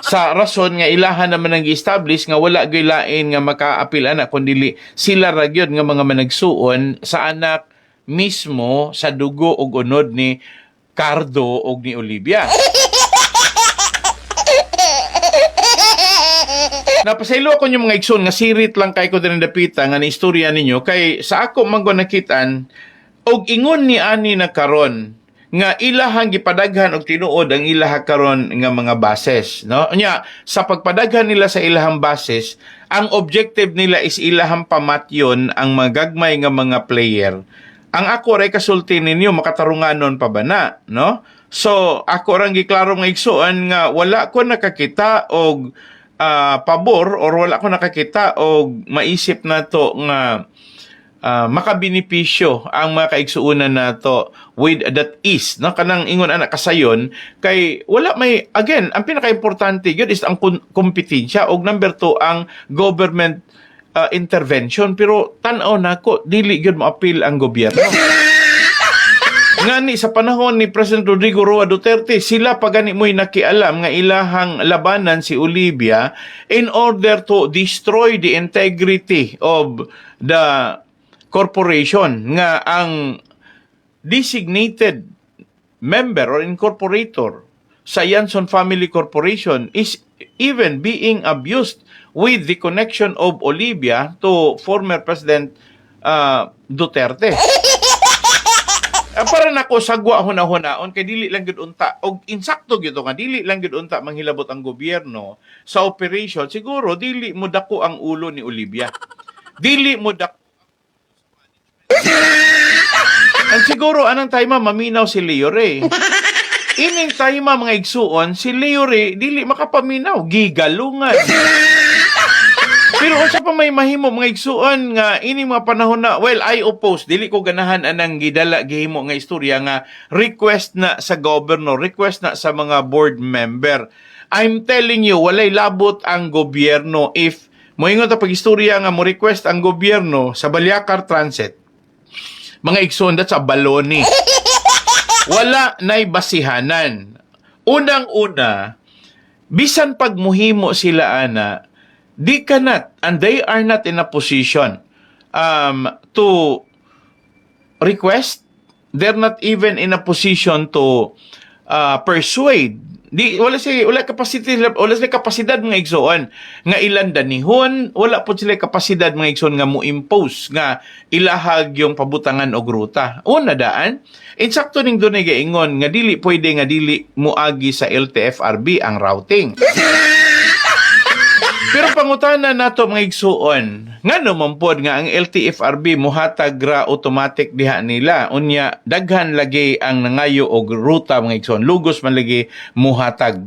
Sa rason nga ilaha naman ang gi-establish nga wala gyud lain nga maka-apil anak kundi sila ra gyud nga mga managsuon sa anak mismo sa dugo ug unod ni Cardo ug ni Olivia. Napasaylo ako yung mga igsoon nga sirit lang kay ko din dapita nga ni istorya ninyo kay sa ako man ko nakitaan og ingon ni ani na karon nga ilahang gipadaghan og tinuod ang ilaha karon nga mga bases, no? Nya sa pagpadaghan nila sa ilahang bases, ang objective nila is ilahang pamatyon ang magagmay nga mga player. Ang ako ray kasulti ninyo makatarunganon pa ba na, no? So ako rang giklaro nga igsuon nga wala ko nakakita og pabor or wala ko nakakita og maisip nato nga makabinipisyo ang mga kaigsuunan nato with that is, no, kanang ingon anak kasayon kay wala may, again ang pinaka-importante gyud is ang kompetensya og number 2 ang government intervention, pero tan-aw nako dili gyud mo-appeal ang gobyerno. Ngani sa panahon ni President Rodrigo Roa Duterte, sila pagani mo'y nakialam nga ilahang labanan si Olivia in order to destroy the integrity of the corporation, nga ang designated member or incorporator sa Yanson Family Corporation is even being abused with the connection of Olivia to former President Duterte. Para nako sagwa hunahon kay dili lang gid unta og insakto gyud nga dili lang gid unta manghilabot ang gobyerno sa operation, siguro dili mo dako ang ulo ni Olivia. Dili mo dako ang siguro anang time maminaw si Leo Ray. Ining time mga igsuon si Leo Ray dili makapaminaw, gigalungan. Pero unsa pa may mahimo mga igsuon nga ini mga panahon na, well, I oppose, dili ko ganahan anang gidala gihimo nga istorya nga request na sa governor, request na sa mga board member. I'm telling you, walay labot ang gobyerno if moingon ta pag-istorya nga mo request ang gobyerno sa Balyacar Transit. Mga igsuon dat sa baloni. Wala nay basihanan. Unang-una, bisan pag muhimo sila ana, they cannot and they are not in a position to request. They're not even in a position to persuade. Wala sila kapasidad mga igsoon nga ilan danihon, wala po sila kapasidad mga igsoon nga mo impose nga ilahag yung pabutangan og ruta. Una daan, insakto ning dunay gaingon nga dili pwede nga dili moagi sa LTFRB ang routing. Pero pangutana nato mga igsuon, ngano man pod nga ang LTFRB muhatag ra automatic diha nila, unya daghan lagi ang nangayo og ruta mga igsuon, lugos man lagi muhatag.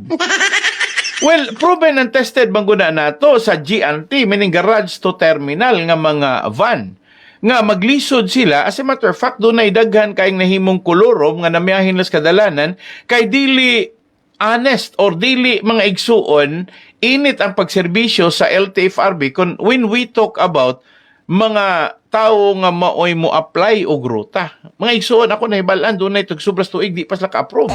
Well, proven and tested banguna nato sa GNT, meaning garage to terminal nga mga van nga maglisod sila. As a matter of fact, dunay daghan kayong nahimong kolorom nga namiyahin las kadalanan kay dili honest or dili mga igsuon init ang pagserbisyo sa LTFRB when we talk about mga tao nga maoy mo apply og ruta. Mga igsuon ako nahibalan dunay tug sobras tuig di pa sila ka-approve.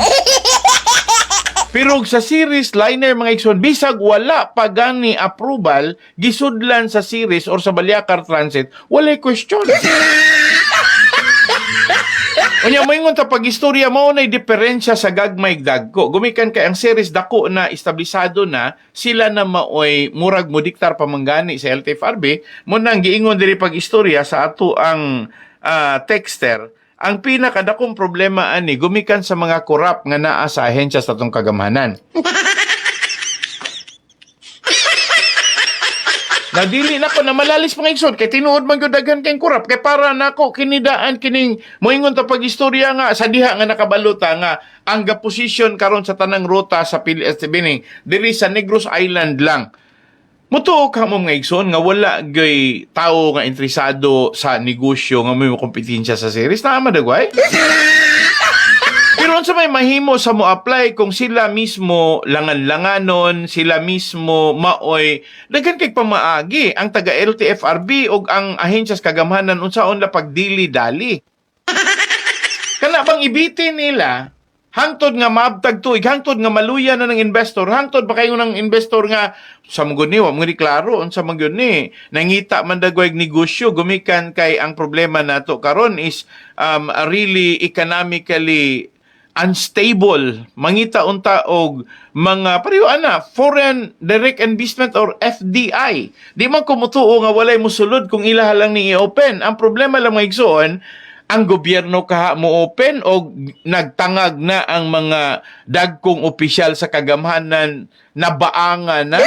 Pero sa series liner mga igsoon, bisag wala pa gani approval, gisudlan sa series or sa Balyacar Transit, walay question. Unya moingon ta pag-istorya mao nay diferensya sa gagmay dagko. Gumikan kay ang series dako na establisado na, sila na maoy murag mo diktar pamanggani sa LTFRB, mo nang giingon diri pag-istorya sa ato ang texter. Ang pinakadakong problema ani gumikan sa mga korap nga naa sa ahensya sa atong kagamhanan. Nadili na ko na malalis mga igsoon kay tinuod man gyud daghan kay kurap kay para nako kinidaan kining moingon ta pag-istorya nga sa diha nga nakabaluta nga ang position karon sa tanang ruta sa Bining diri sa Negros Island lang. Mutuo ka mo mga igsoon nga wala gay tao nga interesado sa negosyo nga may kompetensya sa series na madagway. Pero sa may mahimo sa mo apply kung sila mismo langan-langanon, sila mismo maoy daghan kay pamaagi ang taga LTFRB ug ang ahensya sa kagamhanan unsaon la pagdili-dali. Kana bang ibitin nila hangtod nga maabtag tuig, hangtod nga maluya na ng investor, hangtod ba kayo ng investor nga sa mga ni, wa mga klaro unsa man gyud ni nangita man dagway negosyo gumikan kay ang problema nato karon is really economically unstable, mangita unta og mga pareho ana foreign direct investment or FDI. Di man kumutuo nga walay mosulod kung ilaha lang ni i-open. Ang problema lang mga igsoon, ang gobyerno kaha mo open o nagtangag na ang mga dagkong opisyal sa kagamhanan na baangan na.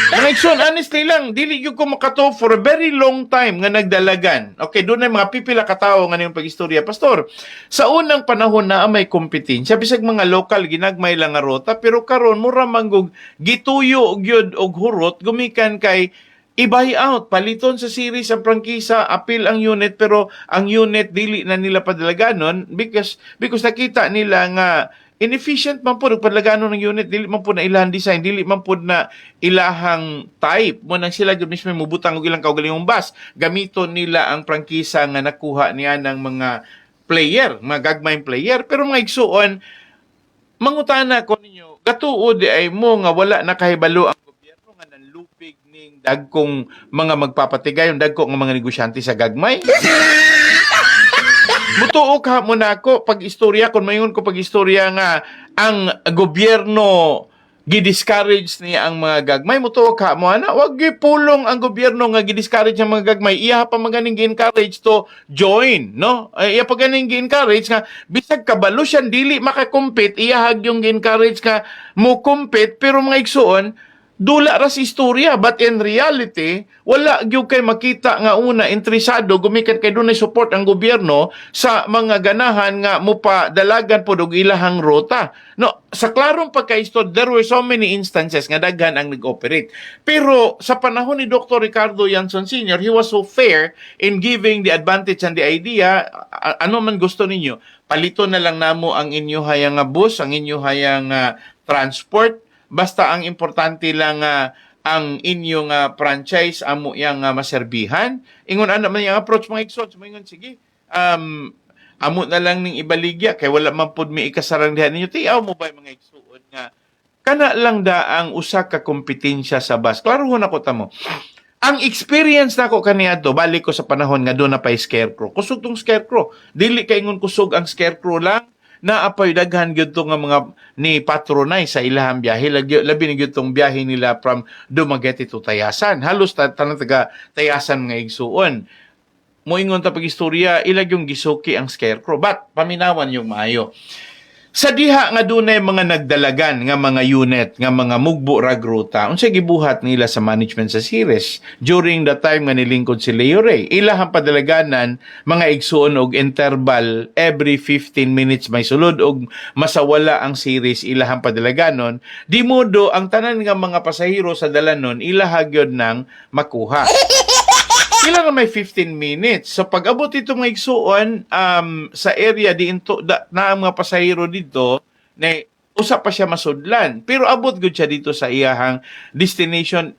Mga igsoon, honestly lang, dili gyud ko makato for a very long time nga nagdalagan. Okay, doon ay mga pipila katao nga niyong pag-istorya. Pastor, sa unang panahon na may kompetensya, bisag mga local ginagmay lang nga rota, pero karon mura manggog gituyo og gyud og hurot gumikan kay i-buy out, paliton sa series ang prangkisa, appeal ang unit, pero ang unit dili na nila padalaganon because nakita nila nga inefficient man po padalaganon ng unit, dili man po na ilahang design, dili man po na ilahang type. Mo nang sila gyud mismo mubutang og ilang kaugalingong bus, gamiton nila ang prangkisa nga nakuha niya ng mga player, mga gagmayng player. Pero mga igsuon, mangutana ko ninyo, gatuod ay mo nga wala nakahibalo ang gobyerno nga nanlupig ning dagkong mga magpapatigay, yung dagkong mga negosyante sa gagmay. Mutuo ka mo na ako pag-istorya, kung mayon ko pag-istorya nga ang gobyerno gidiscourage niya ang mga gagmay, mutuo ka mo ana, wag gipulong ang gobyerno nga gidiscourage ang mga gagmay, iya pa maganing gi-encourage to join, no? Iya pa ganing gi-encourage nga bisag kabalo siya dili makakompete, iya hag yung gi-encourage nga mo compete, pero mga igsuon dula ra sa istorya, but in reality wala gyud kay makita nga una interesado gumikan kay dunay support ang gobyerno sa mga ganahan nga mopadalagan pod og ilahang rota. No, sa klarong pagka-istorya, there were so many instances nga daghan ang nag-operate. Pero sa panahon ni Dr. Ricardo Yanson Sr., he was so fair in giving the advantage and the idea, ano man gusto ninyo, palito na lang namo ang inyo hayang bus, ang inyo hayang transport. Basta ang importante lang ang inyong franchise amo yang maserbihan. Ingon ana man yang approach mga igsoon, ingon sige. Amo na lang ning ibaligya kay wala man pud mi ikasarang diha ninyo. Tiaw mo ba mga igsoon nga kana lang da ang usa ka kompetensya sa bus. Klaro na ko tamo. Ang experience nako kaniadto balik ko sa panahon nga do na pay scarecrow. Kusog tong scarecrow. Dili kay ingon kusog ang scarecrow lang. Naapay daghan gyud to nga mga ni patronize sa ilahang biyahe, labi na gyud tong biyahe nila from Dumaguete to Tayasan. Halos tanang taga Tayasan nga igsuon. Moingon ta pag-istorya, ilag yung gisuki ang scarecrow, but paminawan yung maayo. Sa diha nga dunay mga nagdalagan nga mga unit, nga mga mugbo rag ruta, unsay gibuhat nila sa management sa series during the time nga nilingkod si Leo Ray. Ilahang padalaganan mga igsuon og interval every 15 minutes may sulod og masawala ang series ilahang padalaganon. Di modo ang tanan nga mga pasahero sa dalanon ilaha gyud nang makuha. Sila na may 15 minutes. So pag-abot ito mga igsuon sa area di into na ang mga pasahero dito na usa pa siya masudlan. Pero abot gud siya dito sa iyahang destination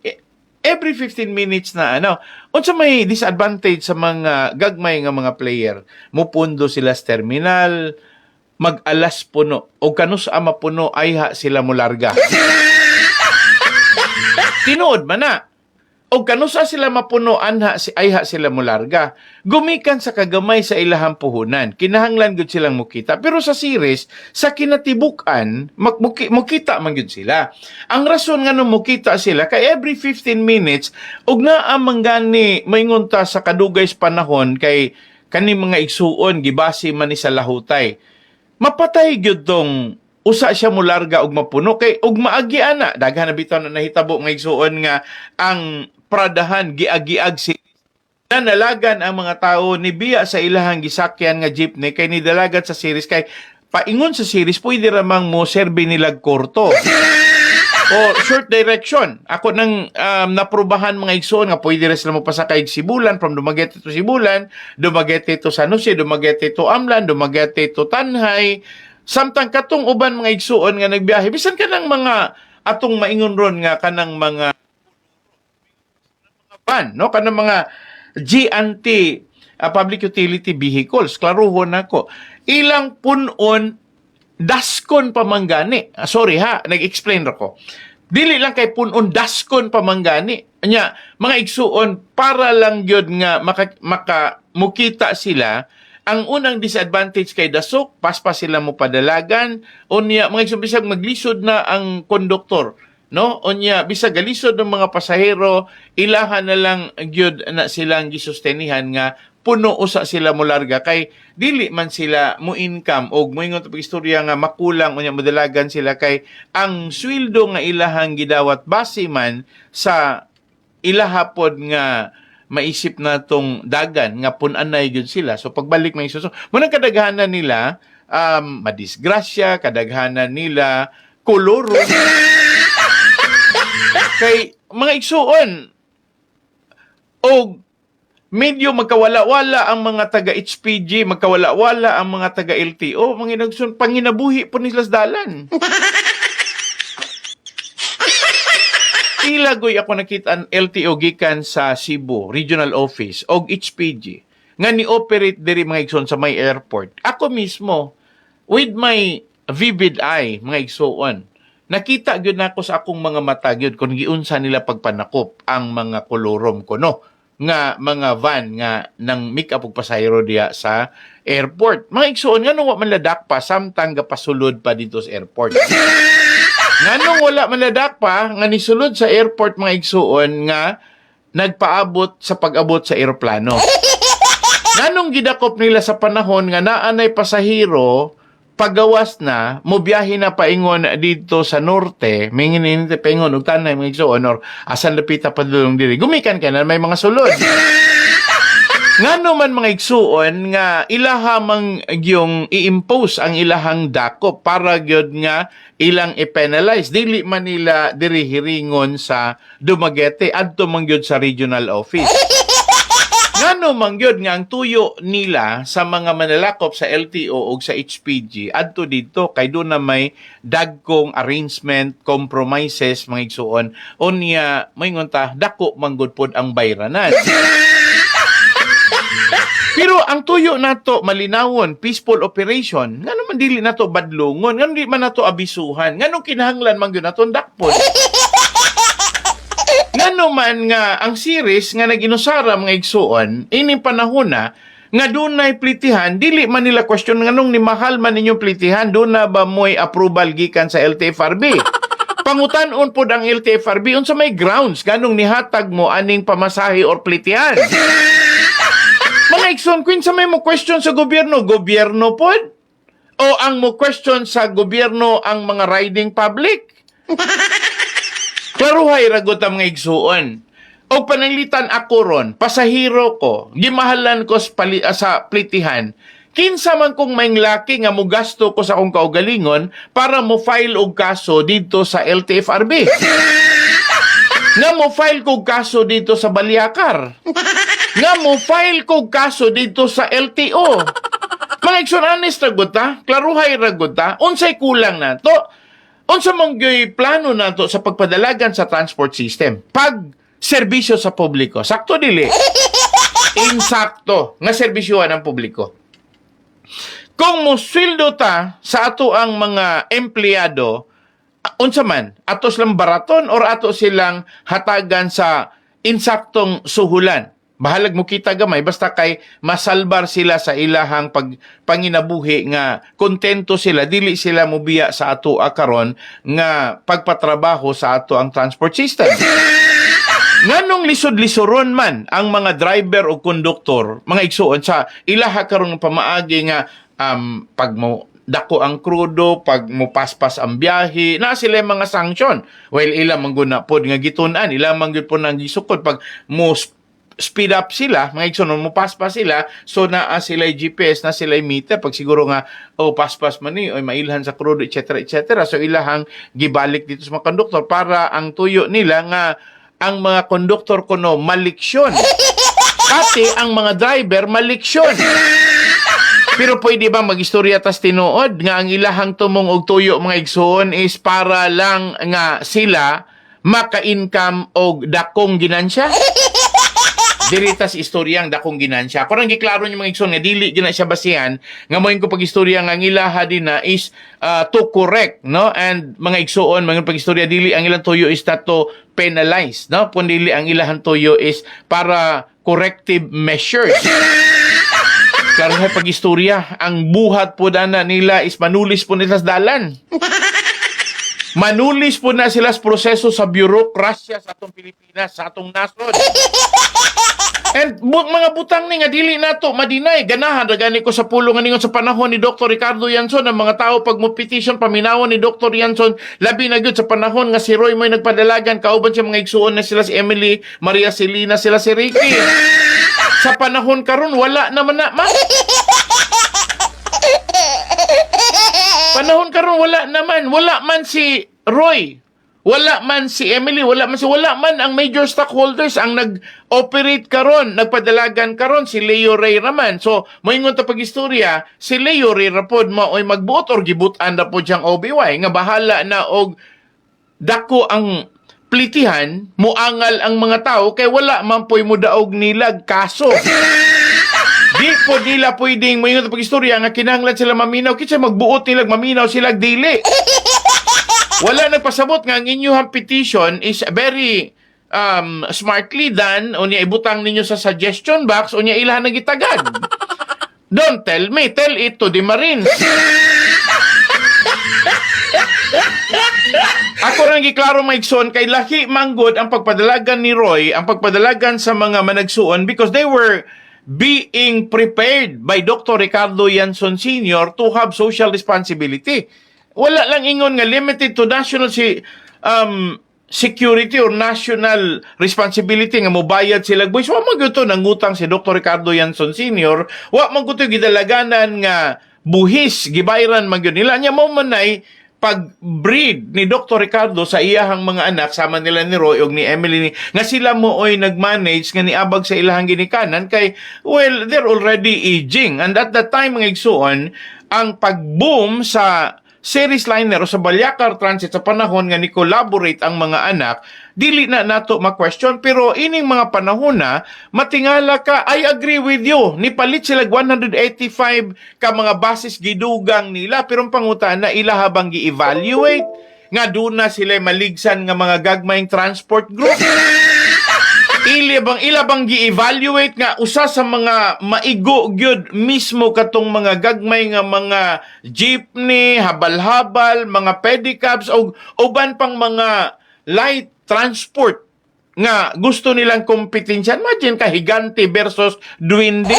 every 15 minutes na ano. Unsa may disadvantage sa mga gagmay nga mga player? Mupundo sila sa terminal, mag-alas puno o kanus ama puno ayha sila mularga. Tinuod man na. O kanusa sila mapuno ayha sila mularga. Gumikan sa kagamay sa ilahang puhunan. Kinahanglan gud silang mukita. Pero sa series, sa kinatibukan, mukita man gud sila. Ang rason nga nung mukita sila, kay every 15 minutes, ug naa manggani maingunta sa kadugay sa panahon kay kani mga igsuon gibasi man ni sa lahutay. Mapatay gyud tong usa siya mularga og mapuno kay og maagi ana daghan na bitaw na nahitabo nga igsuon nga ang pradahan giagiag si nanalagan ang mga tao ni biya sa ilahang gisakyan nga jeepney kay nidalagan sa series kay paingon sa series pwede ramang mo serbi nilag korto o short direction. Ako nang naprubahan mga igsoon nga pwede rin sila mo pasakay Sibulan from Dumaguete to Sibulan, Dumaguete to San Jose, Dumaguete to Amlan, Dumaguete to Tanhay. Samtang katong uban mga igsoon nga nagbiyahe bisan kanang mga atong maingon ron nga kanang mga van, no, kanang mga GNT public utility vehicles. Klaruhon ako. Ilang punon daskon pamanggani. Sorry ha, nag-explain ako. Dili lang kay punon daskon pamanggani. Nya, mga igsuon para lang gyud nga mukita sila. Ang unang disadvantage kay dasok, paspas sila mo padalagan. Unya, mga igsuon bisag maglisod na ang konduktor. No? Unya, bisag galisod ng mga pasahero, ilahan na lang gyud na silang gisustenihan nga puno usa sila mo larga kay dili man sila mo income og moingon ta istorya nga makulang unya modalagan sila kay ang sweldo nga ilahang gidawat base man sa ilahapod nga maisip na tong dagan nga pun-anay gyud sila. So pagbalik may suso mo nang kadaghanan nila madisgrasya, kadaghanan nila koloro kay mga igsuon og medyo magkawala-wala ang mga taga-HPG, magkawala-wala ang mga taga-LTO, mga inagsun, panginabuhi po nila sa dalan. Ilagoy ako nakita ang LTO gikan sa Cebu, Regional Office, o HPG, nga ni-operate diri mga igsoon sa may airport. Ako mismo, with my vivid eye, mga igsoon, nakita gyud nako sa akong mga mata gyud kung giunsa nila pagpanakop ang mga kolorom ko, no? Nga mga van nga nang make up og pasahero diya sa airport. Mga igsuon nga nung wa manladak pa samtang gapasulod pa dito sa airport. Nganong wala manladak pa nga nisulod sa airport mga igsuon nga nagpaabot sa pag-abot sa eroplano. Nganong gidakop nila sa panahon nga naanay pasahero pagawas na, mobiyahe na paingon dito sa norte, may ngininite paingon, ug tanay mga igsoon, or asan lapita pa dulong diri. Gumikan ka na, may mga sulod. Ngano man mga igsuon, nga ilahamang yung i-impose ang ilahang dakop para gyud nga ilang i-penalize. Dili man nila diri hiringon sa Dumaguete, adto man gyud sa regional office. Ngano mangyod nga ang tuyo nila sa mga manlalakop sa LTO o sa HPG adto dito kay doon na may dagkong arrangement, compromises mga igsuon unya may ngunta dako manggod pod ang bayranan. Pero ang tuyo nato malinawon, peaceful operation, ngano man dili nato badlungon, ngano di man nato abisuhan, ngano kinahanglan mangyod nato dakpon. Ngano man nga ang series nga nag-inusara mga igsuon ining panahon na nga dunay plitihan dili man nila question nganong ni mahal man ninyong plitihan do na ba moy approval gikan sa LTFRB. Pangutan-on pod ang LTFRB unsa may grounds nganong nihatag mo aning pamasahe or plitihan. Mga igsuon kun sa may mo question sa gobyerno pod o ang mo question sa gobyerno ang mga riding public. Klaruhay ragot ang mga igsuon. O pananglitan ako ron, pasahero ko, gimahalan ko sa plitihan, kinsa man kong may laki nga mo gasto ko sa akong kaugalingon para mo file og kaso dito sa LTFRB. Nga mo file kog kaso dito sa Baliakar. Nga mo file kog kaso dito sa LTO. Mga igsuon, honest ragot ha? Klaruhay ragot ha? Unsay kulang na to? Unsa man gyoy plano nato sa pagpadalagan sa transport system? Pag serbisyo sa publiko, sakto dili? Insakto nga serbisyohan ang publiko. Kung musweldo ta sa ato ang mga empleyado, unsa man, ato silang baraton or ato silang hatagan sa insaktong suhulan? Bahalag mo kita gamay basta kay masalbar sila sa ilahang panginabuhi nga kontento sila dili sila mobiya sa ato karon nga pagpatrabaho sa ato ang transport system. Nganong lisod-lisoron man ang mga driver o konduktor mga igsuon sa ilaha karon pamaagi nga pag mo dako ang krudo, pag mupaspas ang biyahe, na sila yung mga sanction. Well, ilang mangguna po nga gitunan, ilang mangguna po nang gisukod. Pag mo speed up sila, mga igsoon, mo paspas sila, so na sila GPS, na sila meter, pag siguro nga, paspas man ni, o mailhan sa krudo, etc. So ilahang gibalik dito sa mga konduktor para ang tuyo nila nga ang mga konduktor kuno maliksyon. Pati ang mga driver maliksyon. Pero pwede ba mag-istorya tas tinuod nga ang ilahang tumong og tuyo mga igsoon is para lang nga sila maka-income og dakong ginansya? Diritas istoryang dakong ginansya. Kung ang giklaro niyo mga igsoon nga dili gina siya basihan nga moing ko pag-istorya nga ang ilaha din na is to correct, no? And mga igsoon mga pag-istorya dili ang ilang tuyo is to penalize, no? Kundi ang ilahan tuyo is para corrective measures. Klaro nga pag-istorya, ang buhat po na nila is manulis po nila sa dalan. Manulis po na sila sa proseso sa bureaucracia sa atong Pilipinas, sa atong nasod. And mga butang ni nga dili nato madinay ganahan gani ko sa pulong ningon sa panahon ni Dr. Ricardo Yanson ang mga tao pag mo petition paminawon ni Dr. Yanson labi na gyud sa panahon nga si Roy mo'y nagpadalagan kauban siya mga igsuon na sila si Emily, Maria Celina, sila si Ricky. Sa panahon karon wala naman na panahon karon wala man si Roy. Wala man si Emily, wala man ang major stockholders ang nag-operate karon, nagpadalagan karon si Leo Ray Raman. So, moingon ta pag-istorya, si Leo Ray rapod mo oy magbuot or gibutan na po siyang OBY nga bahala na og dako ang plitihan, muangal ang mga tao kay wala man po'y mudaog nilag kaso. Di po nila pwedeng moingon ta pag-istorya nga kinahanglan sila maminaw kitsa magbuot nilag maminaw sila dili. Wala nagpasabot nga ang inyong petition is very smartly done o niya ibutang ninyo sa suggestion box o niya ilahan na gitagad. Don't tell me, tell it to the Marines. Ako rin giklaro maigsoon kay lahi manggod ang pagpadalagan ni Roy, ang pagpadalagan sa mga managsuon because they were being prepared by Dr. Ricardo Yanson Sr. to have social responsibility. Wala lang ingon nga limited to national security or national responsibility nga mobayad sila. Boys, wa man gyud to nangutang si Dr. Ricardo Yanson Sr. Wa man gyud gidalaganan nga buhis gibayran man gyud nila. Nya mao man ay pag-breed ni Dr. Ricardo sa iyahang mga anak sama nila ni Roy ug ni Emily nga sila mo oy nag-manage nga niabag sa ilahang ginikanan kay well they're already aging and at that time mga igsuon ang pag-boom sa series liner o sa Balyakar Transit sa panahon nga ni collaborate ang mga anak, dili na nato ma-question. Pero ining mga panahon na, matingala ka, I agree with you. Nipalit sila 185 ka mga basis gidugang nila. Pero ang pangutaan na ila habang gi-evaluate, nga doon na sila maligsan nga mga gagmayng transport group. Ilabang gi-evaluate nga usa sa mga maigo gyud mismo katong mga gagmay nga mga jeepney, habal-habal, mga pedicabs o uban pang mga light transport nga gusto nilang kompetensya. Imagine ka higante versus duwende.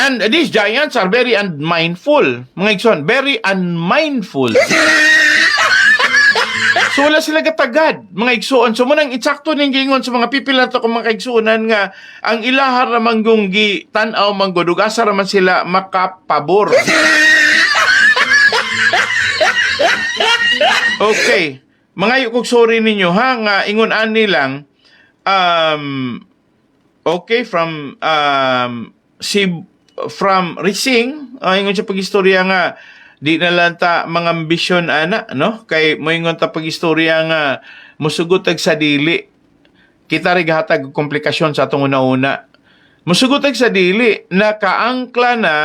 And these giants are very unmindful. Mga igsoon, very unmindful. So wala sila katagad, mga igsuon. So munang itsakto ning gingon sa mga pipila to kung mga kaigsuonan nga ang ilahar ramang gunggi tan-aw manggod ug asa raman sila makapabor. Okay. Mga kog sorry ninyo ha nga ingon ani lang okay from from Rising ingon siya pag-istorya nga di na lang ta mga ambisyon ana no kay moingon ta pag-istorya nga musugot ag sa dili kita rig hatag komplikasyon sa atong una-una musugot ag sa dili nakaangkla na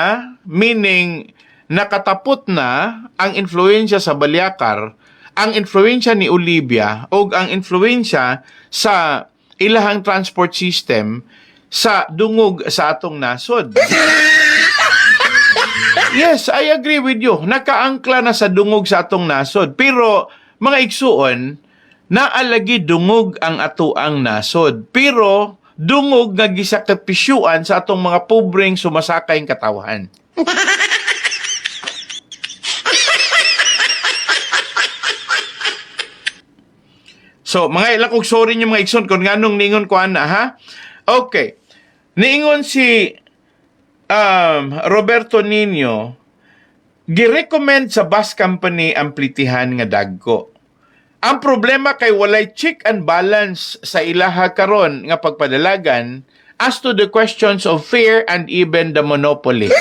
meaning nakatapot na ang influensya sa Balyakar, ang influensya ni Olivia o ang influensya sa ilahang transport system sa dungog sa atong nasod. Yes, I agree with you. Nakaangkla na sa dungog sa atong nasod. Pero, mga igsuon, naalagi dungog ang atoang nasod. Pero, dungog nga gisakripisyuan sa atong mga pobreng sumasakay ng katawhan. So, mga ilang kong sorry niyo mga igsoon kung nganong ningon ko ana, ha? Okay. Niingon si Roberto Nino, girecommend sa bus company ang plitihan nga dagko. Ang problema kay walay check and balance sa ilaha karon nga pagpadalagan as to the questions of fair and even the monopoly.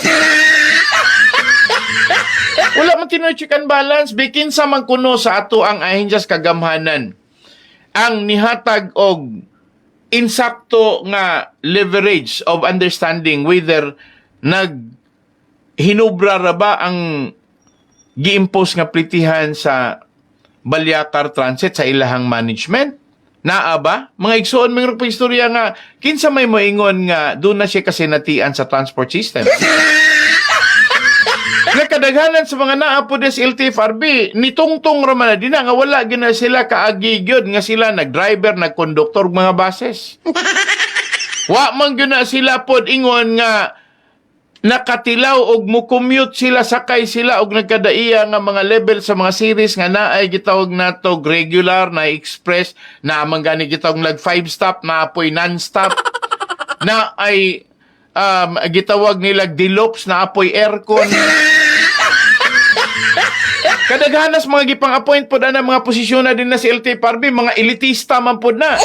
Wala man tinoy check and balance, bikin sa man kuno sa ato ang ahinjas kagamhanan. Ang nihatag og insakto nga leverage of understanding whether hinubra ra ba ang gi-impose nga plitihan sa Balyakar Transit sa ilahang management? Naa ba? Mga igsoon mga istorya nga kinsa may moingon nga doon na siya kasinatian sa transport system. Nakadaghanan sa mga naa po des LTFRB, nitungtong raman na din nga wala gina sila kaagigyon nga sila nag-driver, nag-konduktor mga bases. Wa man gina sila pod ingon nga nakatilaw og mo-commute sila, sakay sila og nagkadaiya nga mga level sa mga series nga naay gitawag nato regular, na express, na amang gani gitawag nag 5 stop, na apoy non-stop, na ay gitawag nila Delops, na apoy aircon. Kadaghanas mga gipang-appoint po na mga posisyon na din na si LTFRB, mga elitista man po na.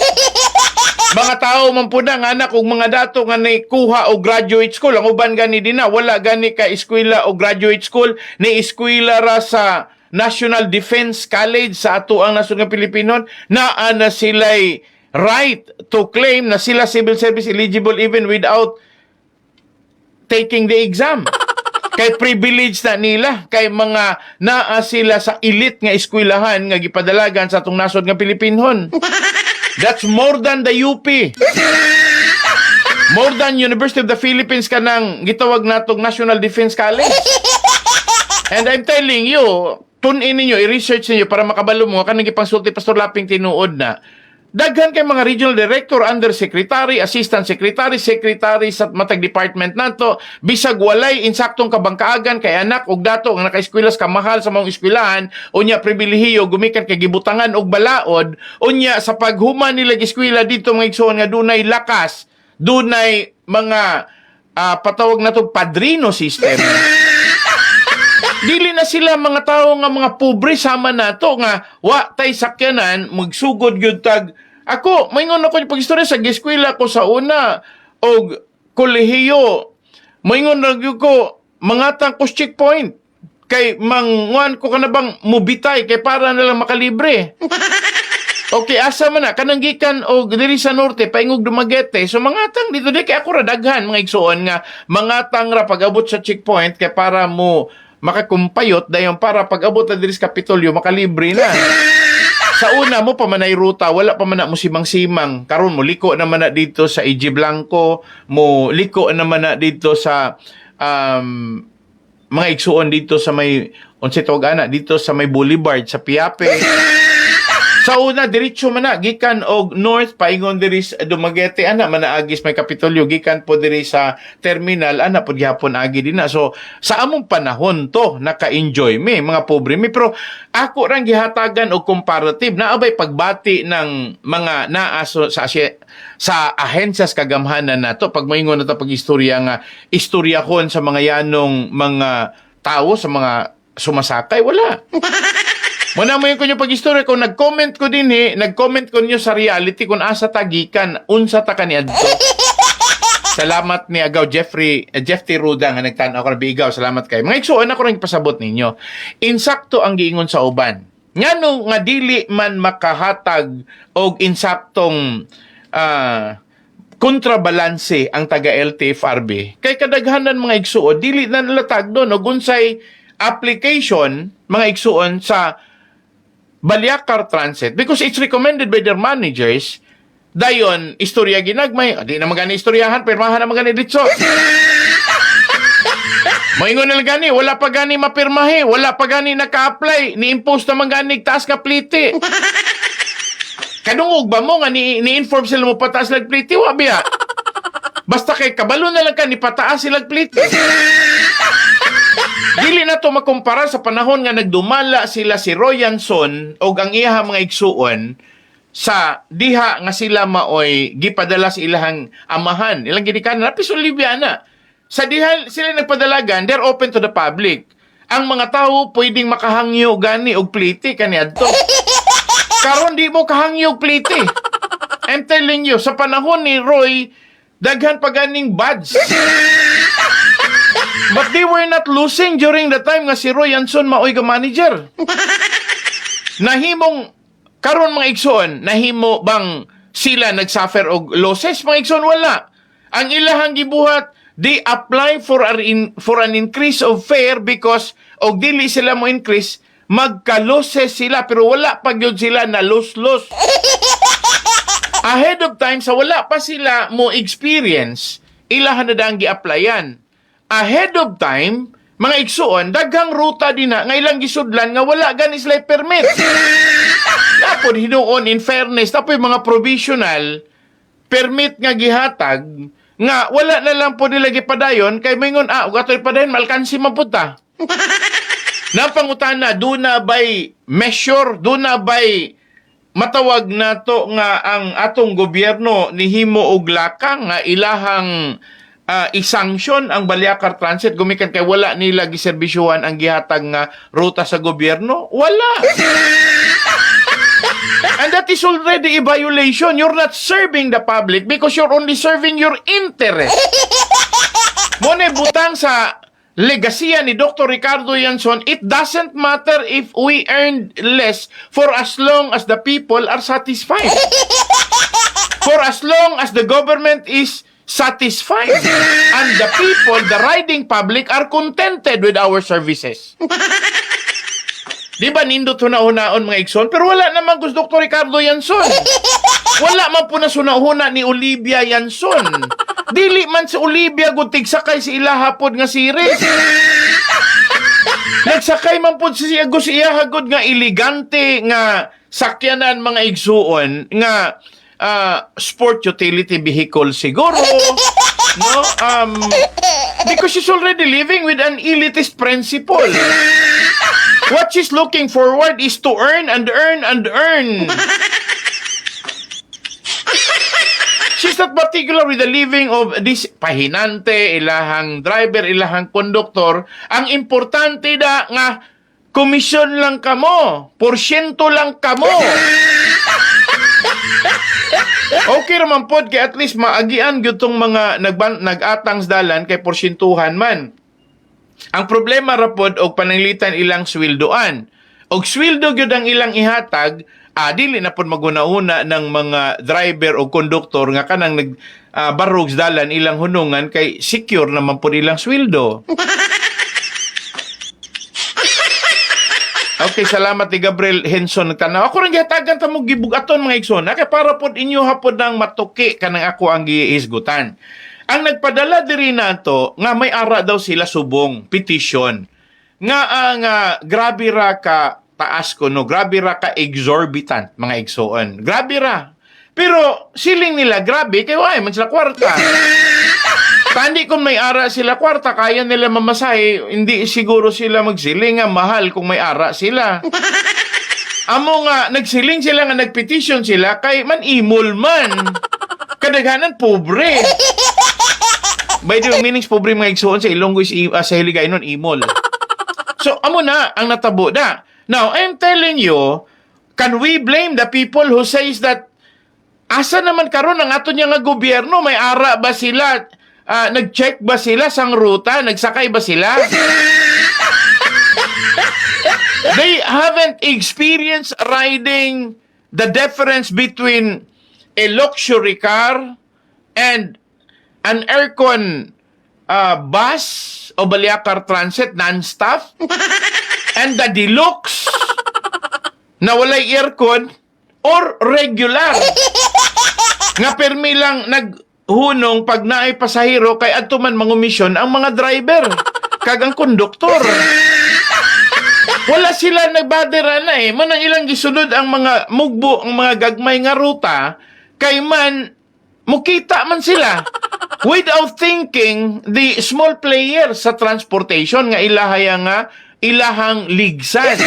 Mga tao man po na nga anak og mga dato nga naikuha o graduate school. Ang uban gani din na, wala gani ka eskwela o graduate school, ni eskwela ra sa National Defense College sa ato ang nasod nga Pilipinon, na ana sila'y right to claim na sila civil service eligible even without taking the exam. Kay privilege na nila, kay mga naa sila sa elite nga eskwelahan nga gipadalagan sa atong nasod nga Pilipinon. That's more than the UP. More than University of the Philippines kanang gitawag natong National Defense College. And I'm telling you, tune-in ninyo, i-research ninyo para makabalo mo kanang gipangsulti Pastor Laping tinuod na daghan kay mga regional director, undersecretary, assistant secretary, secretary sa matag department nato, bisag walay insaktong kabangkaagan kay anak og dato nga naka-eskwela sa kamahal sa mga eskwelahan, unya pribilehiyo gumikan kay gibutangan og balaod, unya sa paghuman nila eskwela dito mga igsoon nga dunay lakas, dunay mga patawag natong padrino system. Dili na sila mga tao nga mga pobre sama nato nga wa tay sakyanan magsugod gyud tag ako moingon ako pag istorya sa eskwela ko sa una og kolehiyo moingon na gyud ko mangatang ko checkpoint kay manguan ko kanabang mubitay kay para na lang makalibre. Okay, asa man na kanang gikan og diri sa norte paingog Dumaguete. So mangatang dito di kay ako ra daghan mga igsoon nga mangatang ra pag-abot sa checkpoint kay para mo makakumpayot dayon para pag-abot na diri sa Kapitolyo makalibre na. Sa una mo pa manay ruta, wala pa man na mo simang-simang. Karon mo liko naman na dito sa EG Blanco, mo liko naman na dito sa mga igsuon dito sa may unsa tawag ana dito sa may Boulevard sa Piape. Sa una diretso man na gikan og north paingon diri sa Dumaguete ana man naagis may Kapitolyo gikan po diri sa terminal ana pod gihapon agi dinha. So sa among panahon to naka-enjoy mi mga pobre mi, pero ako rang gihatagan og comparative na abay pagbati ng mga naaso sa ahensyas kagamhanan nato pag moingon nato pag istorya nga istoryahon sa mga yanong mga tao sa mga sumasakay wala. Muna mo yung kunyo pag-istorya, kung nag-comment ko din nag-comment ko nyo sa reality kung asa tagikan, unsa ta kaniadto. Salamat ni Agaw Jeffrey Ruda nga nagtanaw ako na bigaw. Salamat kayo. Mga igsuon ako rin pasabot ninyo. Insakto ang giingon sa uban. Ngano nga dili man makahatag og insaktong kontrabalanse ang taga LTFRB. Kay kadaghanan mga igsuon, dili na nalatag doon og unsay application mga igsuon sa Balyakar Transit because it's recommended by their managers. Dayon, istorya ginagmay. Di na magani istoryahan, pirmahan na magani dito. Moingon na lang gani, wala pa gani mapirmahe, wala pa gani naka-apply, ni-impose na magani taas ka plite. Kanungog ba mo nga ni-inform sila mo pataas lag pliti, wabi ha? Basta kay kabalo na lang ka ni pataas sila pliti. Dili na to makumpara sa panahon nga nagdumala sila si Roy Yanson o ang iya mga igsuon sa diha nga sila maoy gipadala sa ilahang amahan. Ilang ginikanan, napis Olivia na. Sa diha sila nagpadalagan, they're open to the public. Ang mga tao pwedeng makahangyo gani og pliti kaniadto. Karon di mo kahangyo og pliti. I'm telling you, sa panahon ni Roy, daghan pa ganing buds. But they were not losing during the time nga si Roy Yanson maoy ka manager. Nahimong, karon mga igsoon, nahimo bang sila nagsuffer og losses? Mga igsoon, wala. Ang ilahang gibuhat, they apply for an increase of fare because og dili sila mo increase, magka-losses sila pero wala pa gyud sila na los-los. Ahead of time, sa wala pa sila mo experience, ilahan na dang gi-applyan. Ahead of time, mga igsuon, daghang ruta din na, nga ilang gisudlan nga wala gani sila permit. Tapos hinuon, in fairness, tapos mga provisional permit nga gihatag, nga wala na lang po nila gipadayon, kay mingon, ug ato'y padayon, malkansi maputa. Napangutana, do na by measure, do na by matawag na to nga ang atong gobyerno nihimo og lakang nga ilahang isanksyon ang Baliakar Transit gumikan kay wala nila giserbisyuhan ang gihatag nga ruta sa gobyerno? Wala. And that is already a violation. You're not serving the public because you're only serving your interest. Muna butang sa legasiya ni Dr. Ricardo Yanson, it doesn't matter if we earn less for as long as the people are satisfied. For as long as the government is satisfied and the people, the riding public, are contented with our services. Di ba nindot huna-hunaon mga igsoon? Pero wala naman gusto Dr. Ricardo Yanson. Wala man po na sunahuna ni Olivia Yanson. Dili man si Olivia gutig sakay si ilahapod nga series. Nagsakay man po si Agus iyahagod nga elegante nga sakyanan mga igsuon nga sport utility vehicle siguro, no? Because she's already living with an elitist principle. What she's looking forward is to earn and earn and earn. She's not particular with the living of this pahinante, ilahang driver, ilahang konduktor. Ang importante da nga komisyon lang kamo, porsyento lang kamo. Okay naman pod kay at least maagian gyutong mga nag-atangs dalan kay porsyentuhan man. Ang problema ra pod og pananglitan ilang sweldoan. Og sweldo gyud ang ilang ihatag, dili na pod maguna-una ng mga driver o konduktor nga kanang barugs dalan ilang hunungan kay secure naman pod ilang sweldo. Okay, salamat ni Gabriel Henson nagtanaw. Ako rin gihatagan ta mo gibugaton mga igsoon. Kay para pod inyo hapon nang matuki kanang ako ang giisgutan. Ang nagpadala diri nato nga may ara daw sila subong petition. Nga ang grabe ra ka taas ko no, grabe ra ka exorbitant mga igsoon. Grabe ra. Pero siling nila grabe kay way man sila kwarta. Kandi kung may ara sila kwarta, kaya nila mamasahe, hindi siguro sila magsiling nga mahal kung may ara sila. Amo nga, nagsiling sila nga nagpetition sila, kay man imol man. Kadaghanan, pobre. By the way, meanings pobre mga igsoon sa Ilonggo sa Hiligay nun, imol. So, amo na, ang natabo na. Now, I'm telling you, can we blame the people who says that asa naman karon ang ato niya nga gobyerno, may ara ba sila? Nag-check ba sila sang ruta? Nagsakay ba sila? They haven't experienced riding the difference between a luxury car and an aircon bus o Baliakar Transit non-stop and the deluxe na walay aircon or regular nga permi lang hunong pag naay pasahero kay adto man mangumisyon ang mga driver kag ang konduktor. Wala sila nagbadera na eh. Manang ilang gisunod ang mga mugbo, ang mga gagmay nga ruta, kay man, mukita man sila. Without thinking, the small player sa transportation nga ilahang ligsan.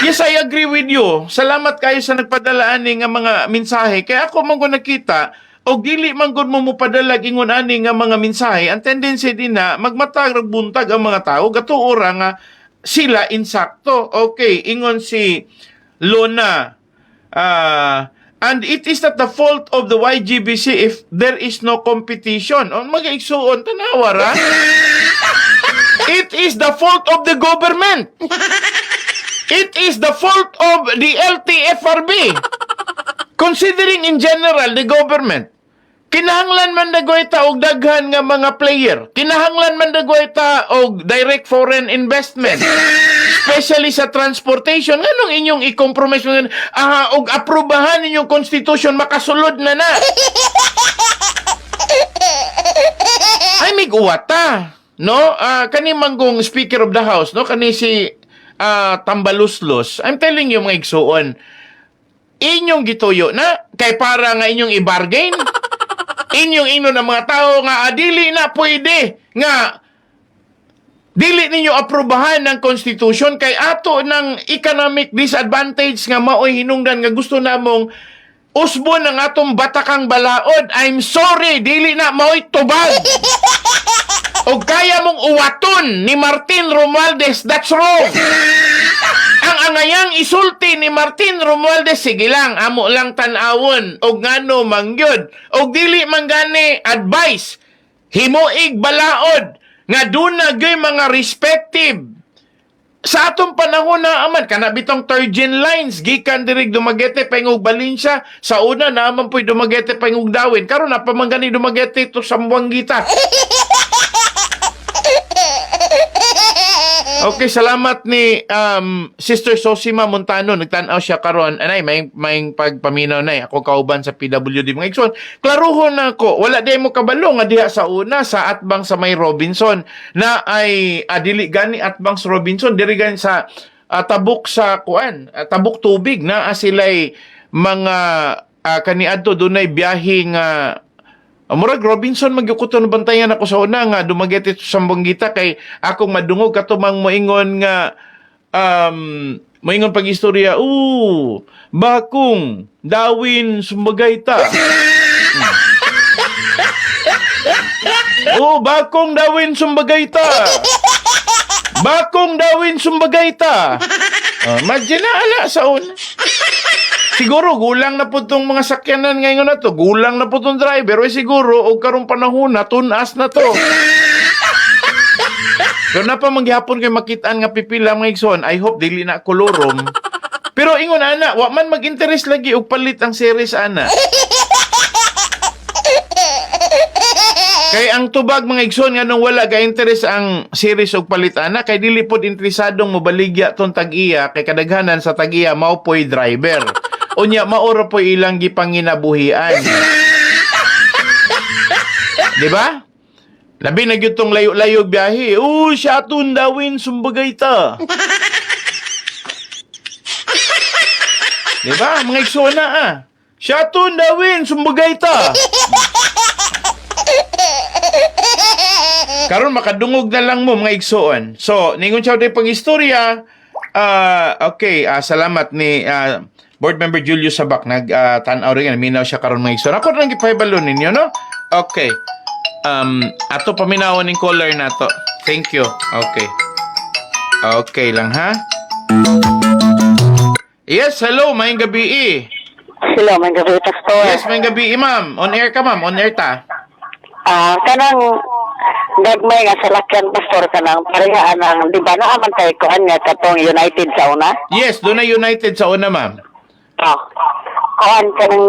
Yes, I agree with you. Salamat kayo sa nagpadala ani nga mga mensahe. Kaya ako man ko nakita, o dili man gud mo padala ingon ani nga mga mensahe, ang tendency din na magmatag buntag ang mga tao gatuora nga sila insakto. Okay, ingon si Lona, and it is not the fault of the YGBC if there is no competition. O mag-igsuon, tanawara. It is the fault of the government. It is the fault of the LTFRB. Considering in general the government, kinahanglan man dagoyta og daghan nga mga player. Kinahanglan man dagoyta og direct foreign investment. Especially sa transportation. Nganong inyong i-compromise og aprubahan inyong constitution makasulod na. Ay mig uwata, no? Kani manggong Speaker of the House, no? Kani si Tambaluslos. I'm telling you mga igsuon, inyong gituyo na kay para nga inyong i-bargain. Inyong ng mga tao nga dili na pwede nga dili ninyo aprubahan ng constitution kay ato ng economic disadvantage nga maoy hinungdan nga gusto namong usbon ang atong batakang balaod. I'm sorry, dili na maoy tubag. O kaya mong uwaton ni Martin Romualdez, that's wrong. Ang angayang isulti ni Martin Romualdez, sige lang, amo lang tanawon, o ngano mangyod, o dili manggani advice, himuig balaod, nga doon na gay mga respective. Sa atong panahon na aman, kanabitong third gen lines, gikan dirig Dumaguete, Pengog Valencia, sa una naman po'y Dumaguete, Pengog Dawin, karon na pamanggani Dumaguete to Sambuangita. Okay, salamat ni Sister Sosima Montano. Nagtanaw siya karon. Anay, may pagpaminaw na. Ako kauban sa PWD mga igsoon. Klaruhon na ko. Wala di mo kabalo nga diha sa una sa atbang sa may Robinson na ay dili gani atbang sa Robinson. Diri gani sa tabuk sa kuan. Tabuk tubig na sila'y mga kaniadto dunay biyaheng murag Robinson magyukuton bantayan ako sa una nga Dumaguete to Sambuangita kay akong madungog katumang moingon nga moingon pag-istorya bakong dawin Sumbagayta. Bakong dawin Sumbagayta. Bakong dawin Sumbagayta. Imagine na ala sa una. Siguro, gulang na po itong mga sakyanan ngayon na to. Gulang na po itong driver. Siguro, o karong panahon na, tunas na to. Pero na pa manggihapon kayo makitaan nga pipila mga igsoon. I hope dili na kolorom. Pero ingon ana, wa man mag-interest lagi og palit ang series ana. Kay ang tubag mga igsoon nga nung wala ga interest ang series og palit ana, kay dili pod interesadong mobaligya ton tag-iya kay kadaghanan sa tag-iya mao po'y driver. Unya maoro po ilang gipanginabuhian. Di ba? Labi na gyud tong layo-layo biyahe. Siya atun dawin Sumbagayta. Di ba? Mga iksona Siya atun dawin Sumbagayta. Karon makadungog na lang mo mga igsoon. So, ningon siya day pang-istorya. Okay, salamat ni Board Member Julius Sabak, nag-tanaw rin, minaw siya karon mga igsoon. Ako rin gipahibalon ninyo, no? Okay. Ato paminawan ng caller na to. Thank you. Okay. Okay lang, ha? Yes, hello, maying gabi. Hello, may gabi, Pastor. Yes, maying gabi, ma'am. On air ka, ma'am. On air ta. Kanang gagmay nga sa lakyan, Pastor, kanang parehaan ng, di ba naaman tayo kuhan nga katong United sa una? Yes, doon na United sa una, ma'am. Kuhan kanang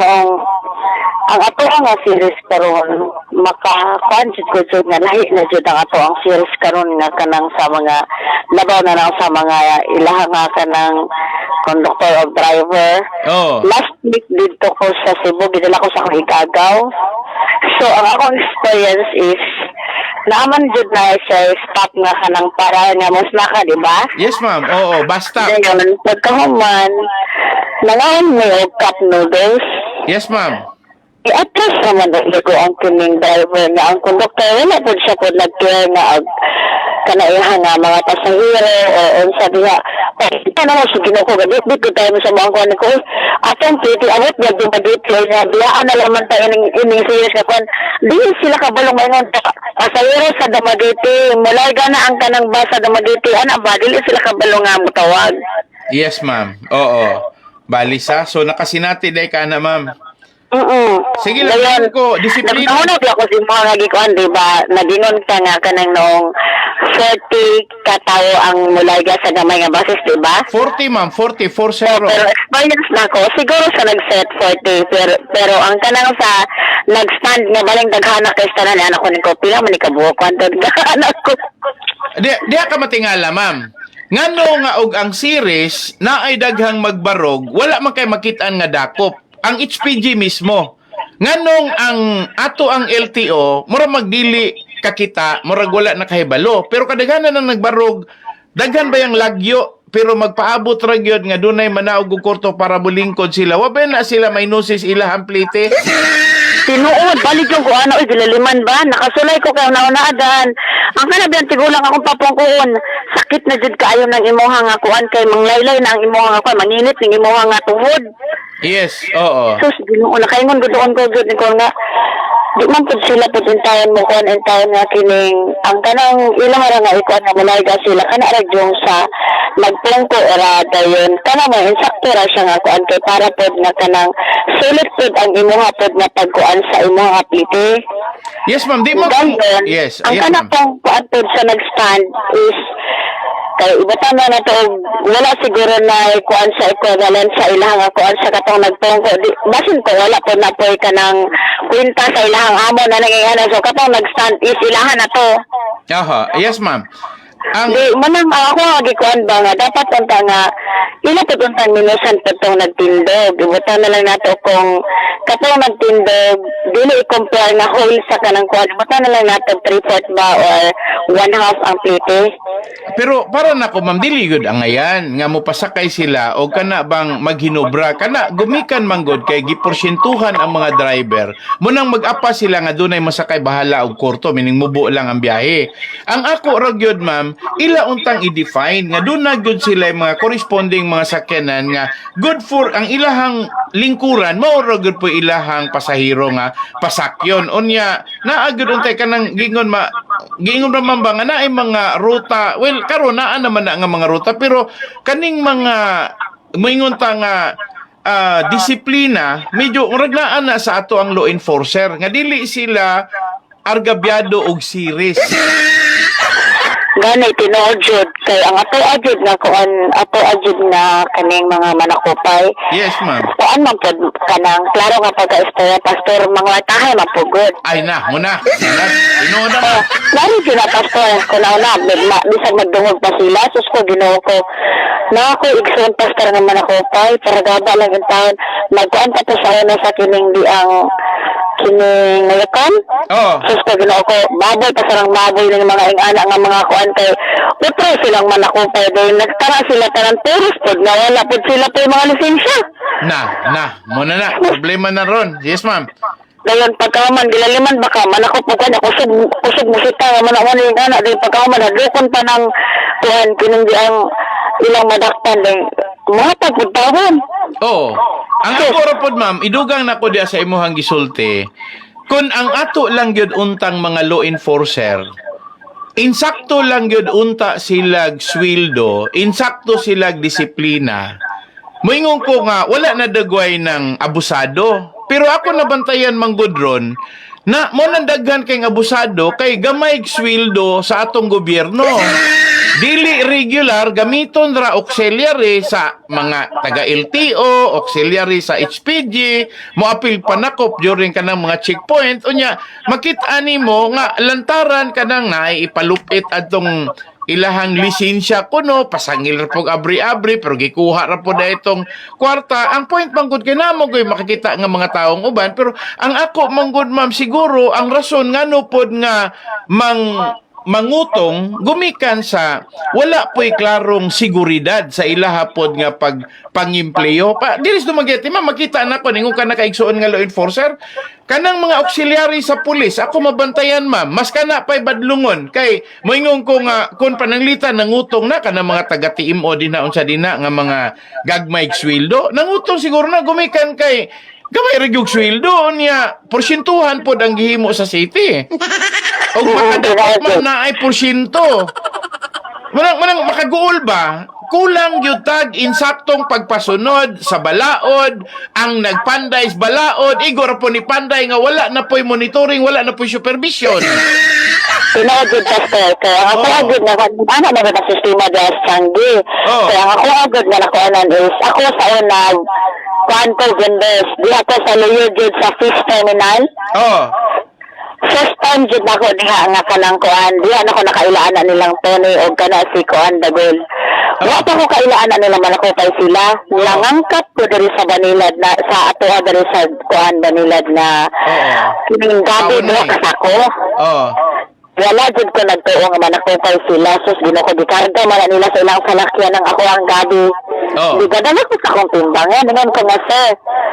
ang ato nga series karon makakuhan jud nga lahi na jud ang ato ang series karon nga kanang sa mga labaw na lang sa mga ilaha nga kanang conductor of driver. Last week dito ko sa Cebu, gidala ko sa akong igagaw. So ang akong experience is naaman jud na siya stop nga kanang para nga mas naka, di ba? Yes, ma'am. Oo, basta. Ngayon, pagkahuman, nangaon mo yung cup noodles. Yes, ma'am. I-atras naman ko ang kining driver nga ang konduktor. Wala po siya po nag-care nga kanaihan nga mga pasahero o unsa diha. Ito naman sa Ginoo ko gadit ko tayo sa mga kuan ko. Atong piti abot nga dumadit nga biyaan na lamang tayo ining serious nga kuan. Di sila kabalong maingon pasahero sa Damaditi. Mulay gana ang kanang bus sa Damaditi. Ana ba dili sila kabalong nga mutawag. Yes, ma'am. Oo. Balisa. So, nakasinati day ka na, ma'am. Sige lang, Ngayon, ko, disiplina. nagkahunod ako si mga nagikuan, di ba? Nagingon ka nga kanang noong 40 katao ang mulayga sa gamay nga basis, di ba? 40, ma'am. 40. 40. Pero experience na ko, siguro sa nag-set 40, pero ang kanang sa nag-stand nga baling daghana kay tanan anak ko ni ko, pila man ikabuok kwanto anak ko. Di ka matingala, ma'am. Ngano nga og ang series na ay daghang magbarog, wala man kay makitaan nga dakop. Ang HPG mismo. Nganong ang ato ang LTO, mura magdili kakita, murag wala nakahibalo. Pero kadaghanan nang nagbarog, daghan ba yung lagyo? Pero magpaabot ra gyud nga dunay manaog og kurto para bulingkod sila. Wa ba na sila may nosis ila hamplite? Tinuod, balik yung ko ano, dilaliman ba? Nakasulay ko kayo naunaadan. Ang kanabihan, tigulang akong papungkuon. Sakit na jud kaayo ng imuha nga kuan kay manglaylay na ang imuha nga kuan, manginit ng imuha nga tuhod. Yes, oo. Sus, Ginoo, nakaingon gud ko jud ko nga. Di man pud sila pud intayan mo kuan intayan nga kining ang kanang ilang ra nga ikuan nga mulayga sila kana ra yung sa magpungko era dayon kana mo insakto ra siya nga kuan kay para pud nga kanang sulit pud ang imuha pud nga pagkuan sa imuha plite. Yes, ma'am. Di mo... Dayon, Yes, ang yes, kana ma'am. pong kuan pud sa nag-stand is kay ibatan na to wala siguro na kuan sa equivalent sa ilahang kuan sa katong nagpungko basin ko wala po na po ka ng kwenta sa ilahang amo na nangingana so katong nag-stand is ilahan na to. Aha, yes, ma'am. Ang Di manang ako gikuan ba nga dapat unta nga ila pud untang minusan patong nagtindog ibutan na lang nato kung katong nagtindog dili i-compare nga whole sa kanang kuan ibutan na lang nato 3/4 ba or 1/2 ang plite. Pero para nako ma'am dili gud ang ayan nga mopasakay sila o kana bang maghinobra kana gumikan manggod kay giporsyentuhan ang mga driver munang mag-apa sila nga dunay masakay bahala og kurto meaning mubo lang ang biyahe. Ang ako ra gyud ma'am ila untang i-define nga dunay gyud sila yung mga corresponding mga sakyanan nga good for ang ilahang lingkuran mao ra gyud po ilahang pasahero nga pasakyon unya naa gyud untay kanang gingon naman ba nga naay mga ruta well karon naa naman na nga mga ruta pero kaning mga moingon ta nga disiplina medyo raglaan na sa ato ang law enforcer nga dili sila argabyado og series. Gani tinuod jud kay ang ato ajud nga kuan ato ajud na kaning mga manakupay. Yes, ma'am. Kuan man pud kanang klaro nga pagka-istorya pastor mga tahay mapugod. Ay na, muna. Tinuod na. Lalo dyan na pastor ko na bisag magdungog pa sila sus ko Ginoo ko na ako igsoon pastor nga manakupay para gaba lang yung taon magkuan pa to sa una sa kining di ang kining ngayon. Oh. Sus ko Ginoo ko baboy pa sarang baboy ng mga ingana nga mga kuan kay utro silang manakupay dahil nagtara sila tanan puros pod nga wala pod sila po mga lisensya. Muna na. Problema na ron. Yes, ma'am. Dayon pagkaman gilaliman baka manakop mo kan kusog musita nga manawan yung anak dahil pagkaman nadukon pa ng kuhan kining di ang ilang madaktan dahil mga pagpuntawan. Oo. Ang ako ra pod ma'am, idugang nako diya sa imuhang gisulti. Kun ang ato lang gyud untang mga law enforcer, insakto lang gyud unta silag sweldo, insakto silag disiplina. Moingon ko nga wala na dagway ng abusado. Pero ako nabantayan manggod ron na mo nandaghan kay abusado kay gamay sweldo sa atong gobyerno. Dili regular gamiton ra auxiliary sa mga taga LTO, auxiliary sa HPG, mo apil panakop during kanang mga checkpoint unya makit-ani mo nga lantaran kanang naay ipalupit adtong ilahang lisensya kuno, pasangil ra pog abri-abri, pero gikuha ra po na itong kwarta. Ang point manggod kay namo ko'y makikita nga mga taong uban, pero ang ako manggod ma'am, siguro ang rason nga no pod nga mangutong gumikan sa wala po'y klarong seguridad sa ilahapod nga pangimpleo pa diris dumageti ma'am, makita na ko ningon ka nakaigsuon nga law enforcer kanang mga auxiliary sa pulis ako mabantayan ma'am, mas kana pa'y badlungon kay moingon ko nga kun pananglitan nangutong na kanang mga taga TMO dinhaon sa dina nga mga gagmay sweldo nangutong siguro na gumikan kay gamay ra gyud sweldo niya porsyentuhan pod ang gihimo sa city. O makadapat man na ay porsyento. Manang makaguol ba? Kulang gyud tag insaktong pagpasunod sa balaod, ang nagpanday sa balaod, igor po ni panday nga wala na po'y monitoring, wala na po'y supervision. Pinagod ka, sir. Kaya ako agad na, ano na ba na sistema dahil sanggi? Kaya ako agad na nakuanan is, ako sa unang, Quanto Genders, di ako sa Leo Jud sa Fish Terminal. First time jud ako diha nga kanang kuan, diha ako nakailaan na nilang Tony o kana si Kuan Dagol. Wala pa ko kailaan na nila manakupay sila. Nangangkat ko diri sa Banilad na sa ato diri sa Kuan Banilad na kining gabi diha kasako. Wala jud ko nagtuo nga manakupay sila. Sus ginoo ko dikarga man nila sa ilang salakyan ng ako ang gabi. Di gadala ko sa akong timbangan. Ngayon ko nga sir.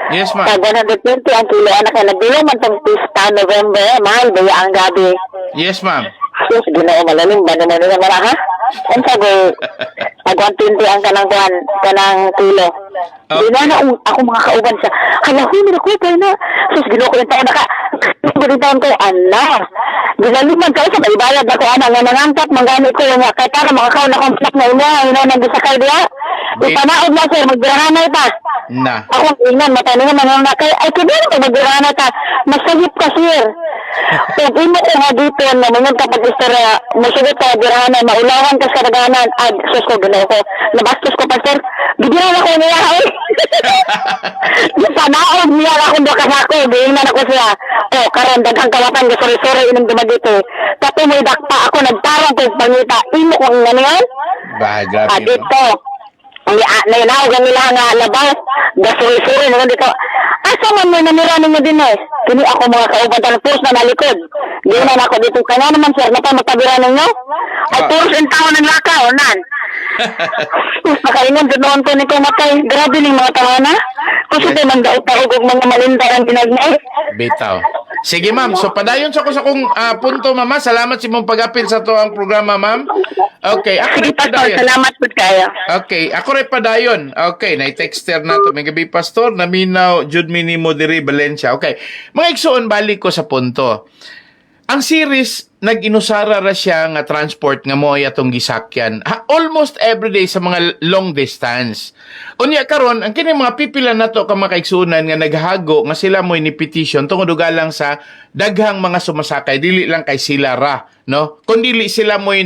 Yes, ma'am. Sa 120 ang kilo anak na nagbilang man tong pista November. Mahal ba ang gabi? Yes, ma'am. Sus, ginoo malalim ba naman nila mara ha? Ang sabi, pag 120 ang kanang kilo. Di na ako mga kauban siya. Hala, huy, minakupay na. Sus, ginoo ko yung taon na ka. Taon ko, ana. Ginaliman kayo sa maibayad na ko, ana, nga nangangkat, manggamit ko yung kaya para makakaw na kontak na ina, nang gisakay diya. Ipanaod na sir, magbirahanay pa. Na. Ako ingnan, mataningan mga nakay, ay kaya na magbirahanay ta. Masagip ka sir. Kung imo ko nga dito, namunod kapag istorya, masugit ka, birahanay, maulawan ka sa kadaganan, ay, sus ko, ginoo ko, nabastos ko pa sir, bigyan ako niya, ay. Yung panaod niya akong bakas ako, bigyan ako siya. O, karon daghang kawatan, gasuri-suri, inom dumagito. Tapos may dakpa ako, nagtarang ko, pangita, imo ko nga niyan. Bah, grabe. Dito, nainawag nila nga labas, gasuri-suri, naman dito. Asa man mo namira ninyo din eh. Kini ako mga kauban talpos na nalikod. Di na ako dito. Kaya naman sir, matabira ninyo. Ay, puros in taon ng lakaw, nan. Makaingon, doon ko nito matay. Grabe ng mga tawana. Kasi tayo man daot-taog mga malinda ang ginagmay. Bitaw. Sige ma'am, so padayon sa ko sa kong punto mama. Salamat sa mong pag-apil sa to ang programa ma'am. Okay, ako rin padayon. Salamat po kayo. Okay, ako rin padayon. Okay, na-texter na to. May gabi pastor, naminaw, Jud Minimo diri Valencia. Okay, mga igsuon balik ko sa punto. Ang series, nag-inusara ra siya nga transport nga mo ay atong gisakyan. Almost everyday sa mga long distance. Unya karon ang kini mga pipila nato ka makaigsunan nga naghago nga sila mo'y ni petition tungod lang sa daghang mga sumasakay dili lang kay sila ra, no? Kundi sila mo'y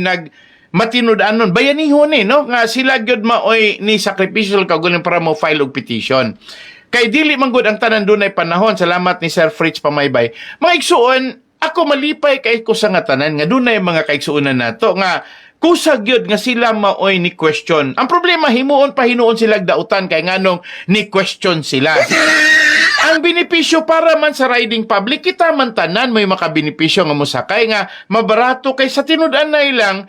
matinud-anon bayanihon no nga sila gyud maoy ni sacrificial kaguling para mo file og petition. Kay dili man gud ang tanan dunay panahon. Salamat ni Sir Fritz Pamaybay. Mga igsuon, ako malipay kay ko sa nga tanan nga dunay mga kaigsuonan nato nga kusag yun nga sila maoy ni question. Ang problema himuon pa hinuon sila dautan kay nganong ni question sila. Ang benepisyo para man sa riding public kita man tanan may makabenepisyo nga mosakay nga mabarato kay sa tinud-an na ilang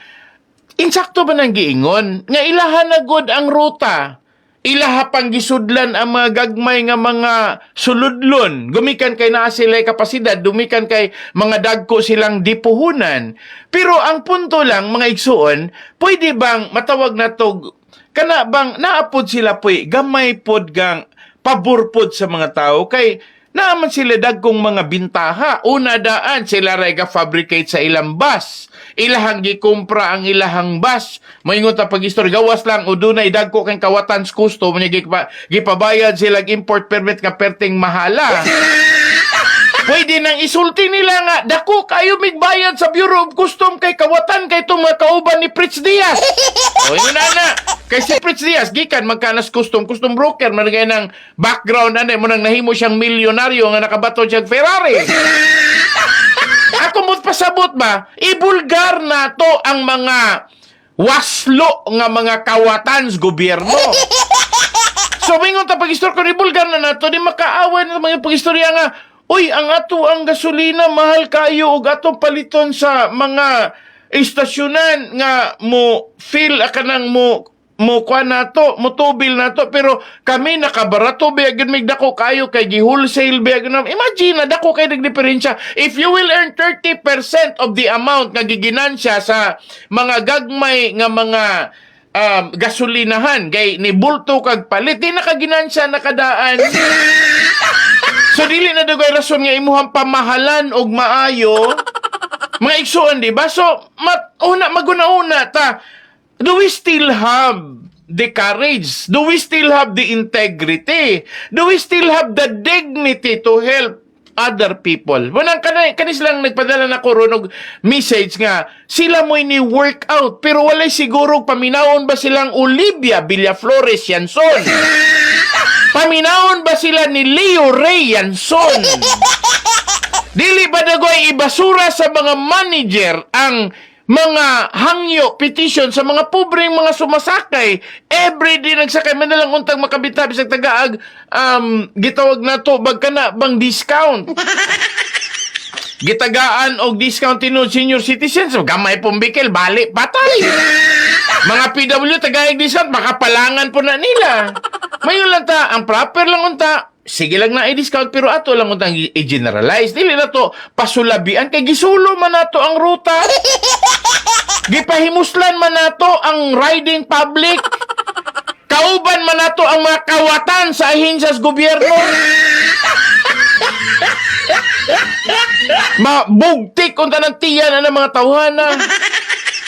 insakto ba nang giingon nga ilahan na gud ang ruta. Ilaha pang gisudlan ang mga gagmay nga mga suludlon. Gumikan kay naa sila'y kapasidad, dumikan kay mga dagko silang dipuhunan. Pero ang punto lang, mga igsuon, pwede bang matawag na to, kana bang naapod sila gamay pod gang paborpod sa mga tao kay naaman sila dagkong mga bintaha. Una daan, sila ray ga-fabricate sa ilang bus. Ilahang gikumpra ang ilahang bus. Moingon ta pag-istorya, gawas lang, o dunay dagko kang kawatan sa kusto, gipabayad sila import permit nga perting mahala. Pwede nang isulti nila nga, dako kayo migbayad sa Bureau of Custom kay kawatan kay itong mga kauban ni Pritz Diaz. O yun na. Kay si Pritz Diaz, gikan magkanas custom broker, managay ng background, mo nang nahimo siyang milyonaryo nga nakabato siyang Ferrari. Ako mo't pasabot ba, ibulgar na to ang mga waslo nga mga kawatan sa gobyerno. So, mingon ta pag-istorya ko, ribulgar na nato, di makaaway na mga pag-istorya nga, uy, ang ato ang gasolina, mahal kayo, ug atong paliton sa mga istasyonan nga mo feel kanang mo kuha nato, mo tubil nato, pero kami nakabarato, biyagin mig dako kayo, kay gi-wholesale, biyagin na, imagine na, dako kayo nagdiferensya. If you will earn 30% of the amount nga giginansya sa mga gagmay nga mga gasolinahan kay ni bulto kag palit di nakaginansya nakadaan. So dili na dugay rason nga imuhang pamahalan og maayo mga igsuon, di ba? So maguna-una ta, do we still have the courage? Do we still have the integrity? Do we still have the dignity to help other people? Wanang kanis lang nagpadala na ko ron og message nga sila mo'y ni workout pero walay siguro paminawon ba silang Olivia Villaflores Yanson? Paminawon ba sila ni Leo Ray Yanson? Dili ba dagoy ibasura sa mga manager ang mga hangyo, petition sa mga pobreng mga sumasakay. Everyday nagsakay, manalang untang makabita bisag tagaag, gitawag na to, bagka na bang discount. Gitagaan og discount tinud senior citizens, gamay pumbikil, bali, patay. Mga PW, tagaig discount, makapalangan po na nila. Mayon lang ta, ang proper lang unta, sige lang na i-discount, pero ato lang untang i-generalize. Dili na to pasulabian, kay gisulo man nato ang ruta. Gipahimuslan man nato ang riding public. Kauban man nato ang mga kawatan sa ahensyas gobyerno. Mabugtik unta ng tiyan ng mga tawhana.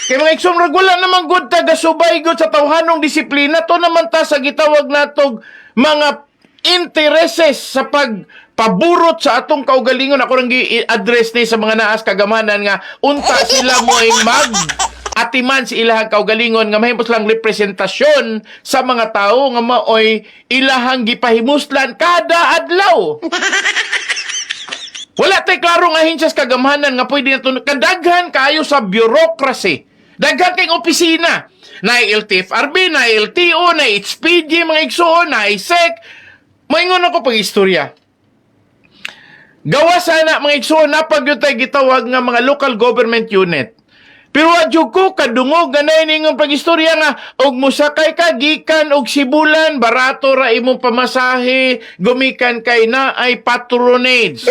Kaya mga iksumrag, wala namang good taga-subay good sa tawhanong disiplina. To naman ta sa gitawag natog mga intereses sa pagpaburot sa atong kaugalingon. Ako nang i-address ni sa mga naas kagamanan nga unta sila mo'y atiman si ilahang kaugalingon nga mahimos lang representasyon sa mga tao nga maoy ilahang gipahimuslan kada adlaw. Wala tay klarong ahensyas kagamanan nga pwede na kadaghan kayo sa bureaucracy. Daghan kayong opisina. Na LTFRB, na LTO, na HPG, mga igsoon, na ISEC. Maingon ako pag-istorya. Gawa sana mga igsoon na pag yun tayo gitawag nga mga local government unit. Pero adyo ko kadungog ganay ningon pag-istorya nga og musakay ka gikan og Sibulan barato ra imong pamasahe gumikan kay na ay patronage.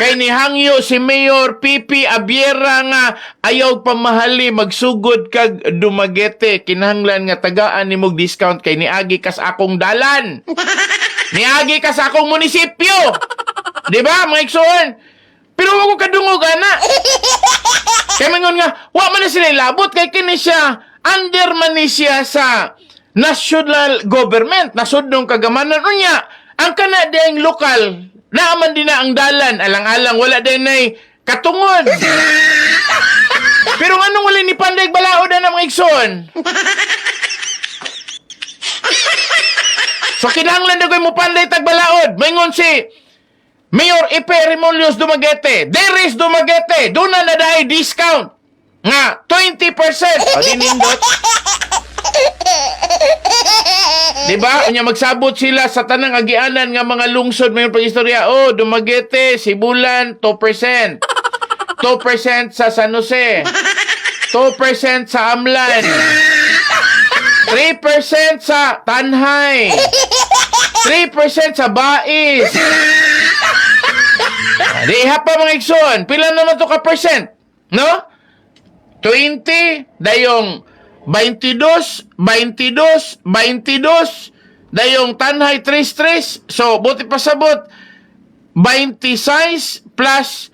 Kay ni hangyo si Mayor Pipi Abiera nga ayaw pamahali magsugod kag Dumaguete kinahanglan nga tagaan nimog discount kay niagi kas akong dalan. Niagi kas akong munisipyo. Di ba mga igsoon? Pero wag ko kadungog ana. Kaya mangon nga, wa man na sila ilabot kay kini siya under man ni siya sa national government, nasudnong kagamanan unya. Ang kana ding lokal, naaman din na ang dalan, alang-alang wala din ay katungod. Pero anong wala ni Panday Balaod na mga igsoon? So kinahanglan na ko mo Panday Tagbalaod. Maingon si Mayor Ipe Remolios Dumaguete, Deris Dumaguete, doon na dahi discount nga 20%. O dinindot. Diba? Unya magsabot sila sa tanang agianan nga mga lungsod mayon pag-istorya. Oh, Dumaguete, Sibulan, 2%. 2% sa San Jose. 2% sa Amlan. 3% sa Tanhay. 3% sa Bais. Diha pa mga igsoon. Pila naman to ka percent? No? 20, dayong 22, 22, 22, dayong Tanhay 33. So, buti pasabot 26 plus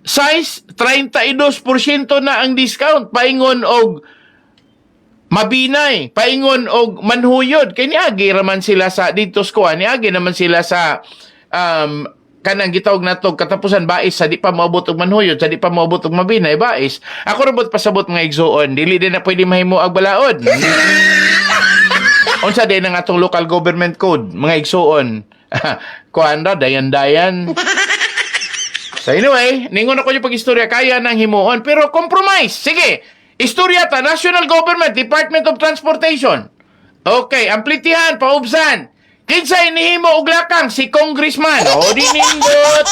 6, 32% na ang discount. Paingon og Mabinay, paingon og Manhuyod. Kay niagi raman sila sa dito skoa, niagi naman sila sa kanang gitawag natog katapusan Bais sa di pa moabot og Manhuyod, sa di pa moabot og Mabinay Bais. Ako rabot pasabot mga igsoon, dili din na pwede mahimo ag balaod. Unsa din ang atong local government code, mga igsoon. Kuan ra dayan-dayan. So anyway, ningon ako yung pag-istorya kaya nang himuon pero compromise. Sige. Istorya ta, National Government, Department of Transportation. Okay, ang plitihan, paubsan. Kinsa inihimo og lakang si Congressman. O, di nindot.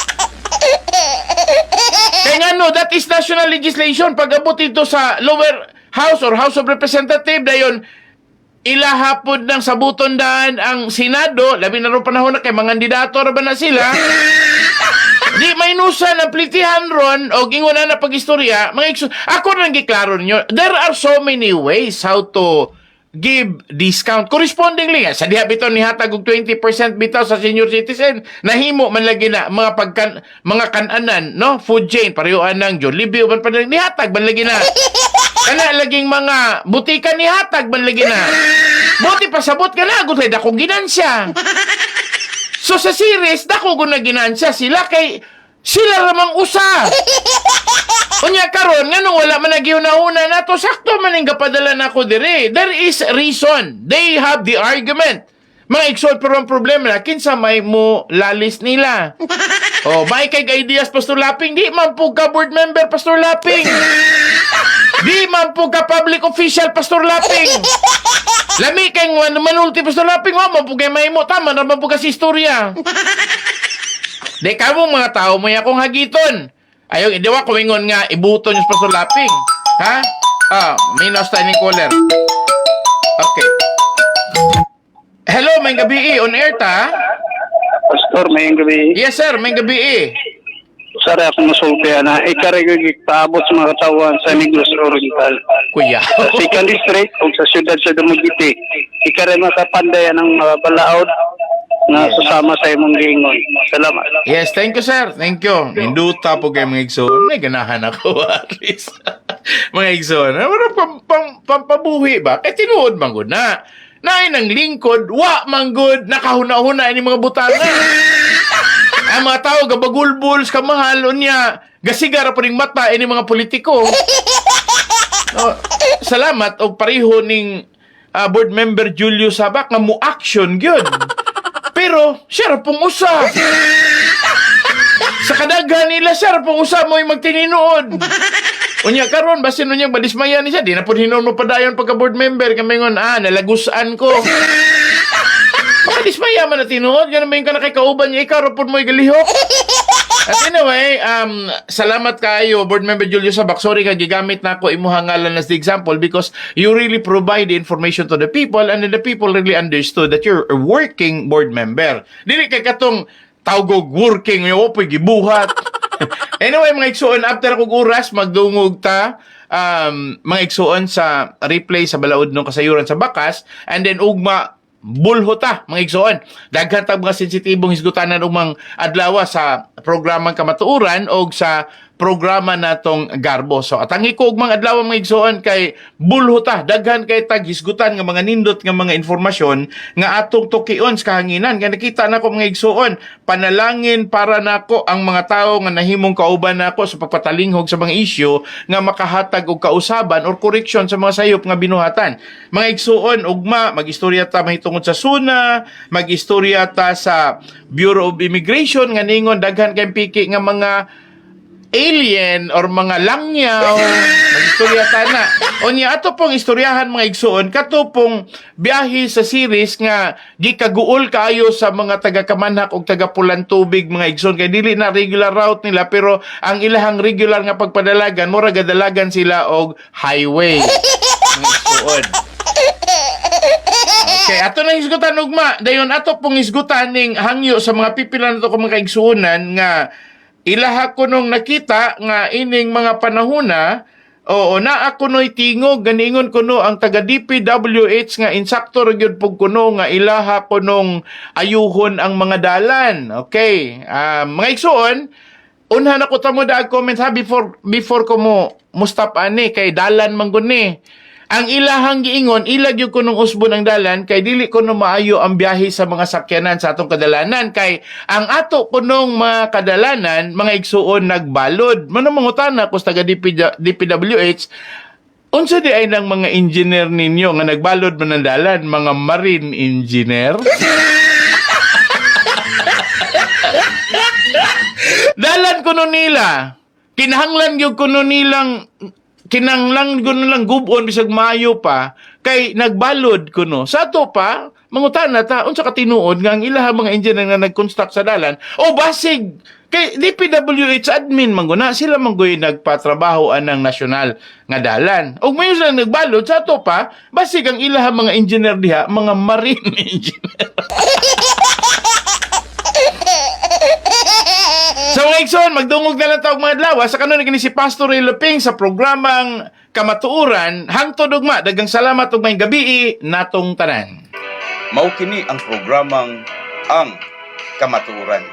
Kaya nga no, that is national legislation. Pag abot ito sa lower house or House of Representative, dayon, ilahapod ng sabuton daan ang Senado, labi na rin panahon na kay mga kandidato na ba na sila, di mainusan ang plitihan ron o gingunan na pag-istorya, ako nang giklaro ninyo, there are so many ways how to give discount. Correspondingly, sa diha bitaw ni hatag og 20% bitaw sa senior citizen, nahimo man lagi na mga kananan, no? Food chain, parehoan ng Jollibee, man pa ni hatag man lagi na. Kana laging mga butika ni hatag man lagi na. Buti pasabot ka na, gutay dakong ginansya. So sa series, dako ko na ginansya sila kay sila ramang usa. Unya karon nganong wala man nagiuna-una nato sakto man ning gapadala nako dire. There is reason. They have the argument. Mga iksol pero ang problema na kinsa may mo lalis nila. Oh, may kay ideas Pastor Laping, di man po ka board member Pastor Laping. Di man po ka public official Pastor Laping. Lami kay manulti Pastor Laping, wa man po kay mahimo tama na man po kasi istorya. Di kamo mga tao mo akong hagiton. Ayaw, di ba kumingon nga, ibuton yung Pastor Laping. Ha? May na-standing caller. Okay. Hello, may gabi on air ta? Pastor, may gabi. Yes sir, may gabi Sari ako masulti na ikarigig paabot sa mga katawan sa Negros Oriental. Kuya. Sa second district o sa siyudad sa Dumaguete, ikaray makapandayan ng mga balaod na susama sa imong giingon. Salamat. Yes, thank you sir. Thank you. Induta po kayo mga igsoon. May ganahan ako at least. Mga igsoon. Ano pampabuhi ba? Kaya tinuod man gud na. Naay ng lingkod, wa man gud nakahuna-huna ini mga butana. Ang mga tao gabagulbul sa kamahal unya gasigara pa ning mata ini mga politiko. No, salamat og pareho ning board member Julio Sabak nga mo action gyud. Pero siya ra pong usa. Sa kadaghan nila siya ra pong usa mo magtininuod. Unya karon basin unya madismaya ni siya di na pud hinuno padayon pagka board member kamingon nalagusan ko. Makadismaya man na tinuod ganun ba yung kanakay kauban niya ikaw pud mo galihok. At anyway, salamat kayo board member Julio Sabak. Sorry ka gigamit na ako imuhang ngalan as the example because you really provide the information to the people and then the people really understood that you're a working board member. Dili kay katong tawgog working yo po'y gibuhat. Anyway, mga igsuon, after akong oras, magdungog ta, mga igsuon sa replay sa balaod ng kasayuran sa Bakas, and then ugma, bulho ta, mga igsuon. Daghan tag mga sensitibong hisgutanan umang adlaw sa programang kamatuuran o sa programa natong Garbo. So, atangi ko mga adlaw mga igsuon kay bulho ta, daghan kay tag hisgutan nga mga nindot nga mga informasyon nga atong tukion sa kahanginan. Nga nakita nako mga igsuon, panalangin para nako ang mga tao nga nahimong kauban nako sa pagpatalinghog sa mga isyu nga makahatag og kausaban or correction sa mga sayop nga binuhatan. Mga igsuon, ugma magistorya ta mahitungod sa SUNA, magistorya ta sa Bureau of Immigration nga ningon daghan kay piki nga mga alien or mga langyaw mag-istorya ta na. Unya ato pong istoryahan mga igsuon kato pong biyahe sa series nga gikaguol kaayo sa mga taga-Kamanhak o taga-Pulan Tubig mga igsuon kay dili na regular route nila pero ang ilahang regular nga pagpadalagan mura gadalagan sila og highway mga igsuon. Okay, ato na isgutan ugma dayon ato pong isgutan ning hangyo sa mga pipila nato mga kaigsuonan nga ilaha ko nung nakita nga ining mga panahona, na ako no'y tingog, ganingon ko no, ang taga DPWH nga insakto gyud pug kuno nga ilaha ko nung ayuhon ang mga dalan. Okay, mga igsuon, unhan ako tamo daag comment ha before ko mo mustap ani kay dalan man gud ni. Ang ilahang giingon, ilag yung kunong usbon ang dalan, kay dili kuno maayo ang biyahe sa mga sakyanan sa atong kadalanan, kay ang ato kunong mga kadalanan, mga igsuon nagbalod. Manong mangutana ko sa taga DPWH, unsa di ay ng mga engineer ninyo nga nagbalod man ang dalan, mga marine engineer? Dalan kuno nila, kinahanglan yung kuno nilang kinanglang ko lang gubon bisag maayo pa kay nagbalod ko no sa ato pa mangutana ta unsa ka tinuod nga ang ilaha mga engineer nga nag-construct sa dalan o basig kay DPWH admin mangguna sila manggoy nagpatrabaho anang nasyonal nga dalan ug mayo sila nagbalod sa ato pa basig ang ilaha mga engineer diha mga marine engineer. So mga igsoon, magdungog na lang tawag mga adlaw. Sa kanon ni si Pastor Ray Loping sa programang Kamatuuran. Hangtod ugma, daghang salamat ug may gabi natong tanan. Mao kini ang programang Ang Kamatuoran.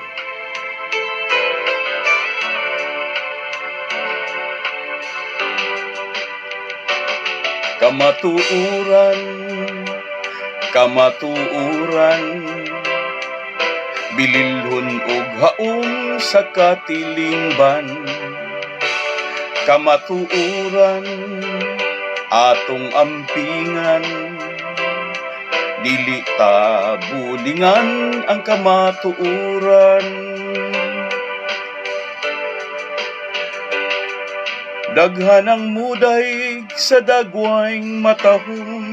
Kamatuoran, kamatuoran, bililhon og haong sa katilingban. Kamatuoran, atong ampingan, dili ta bulingan ang kamatuoran. Daghan ang muday sa dagwayng matahong,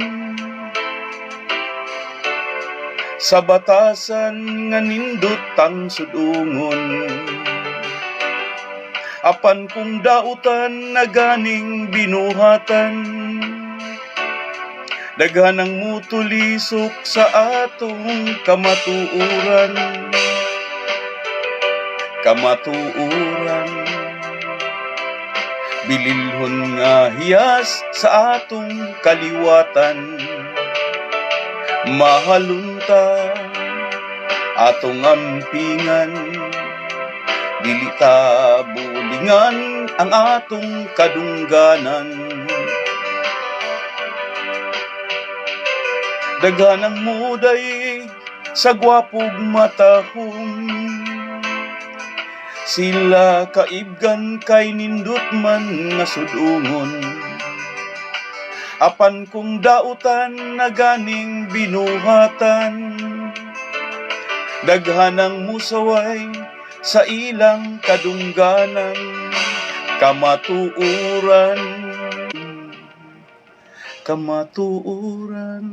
sa batasan nga nindot ang sudungon. Apan kung dautan na ganing binuhatan, daghan ang mutulisok sa atong kamatuoran. Kamatuoran, bililhon nga hiyas sa atong kaliwatan. Mahalunta atong ampingan, dili ta bulingan ang atong kadungganan. Daghan ang muday sa gwapog matahong, sila kaibgan kay nindot man nga sudungon. Apan kung dautan na ganing binuhatan, daghan ang musaway sa ilang kadungganan. Kamatuoran, kamatuoran.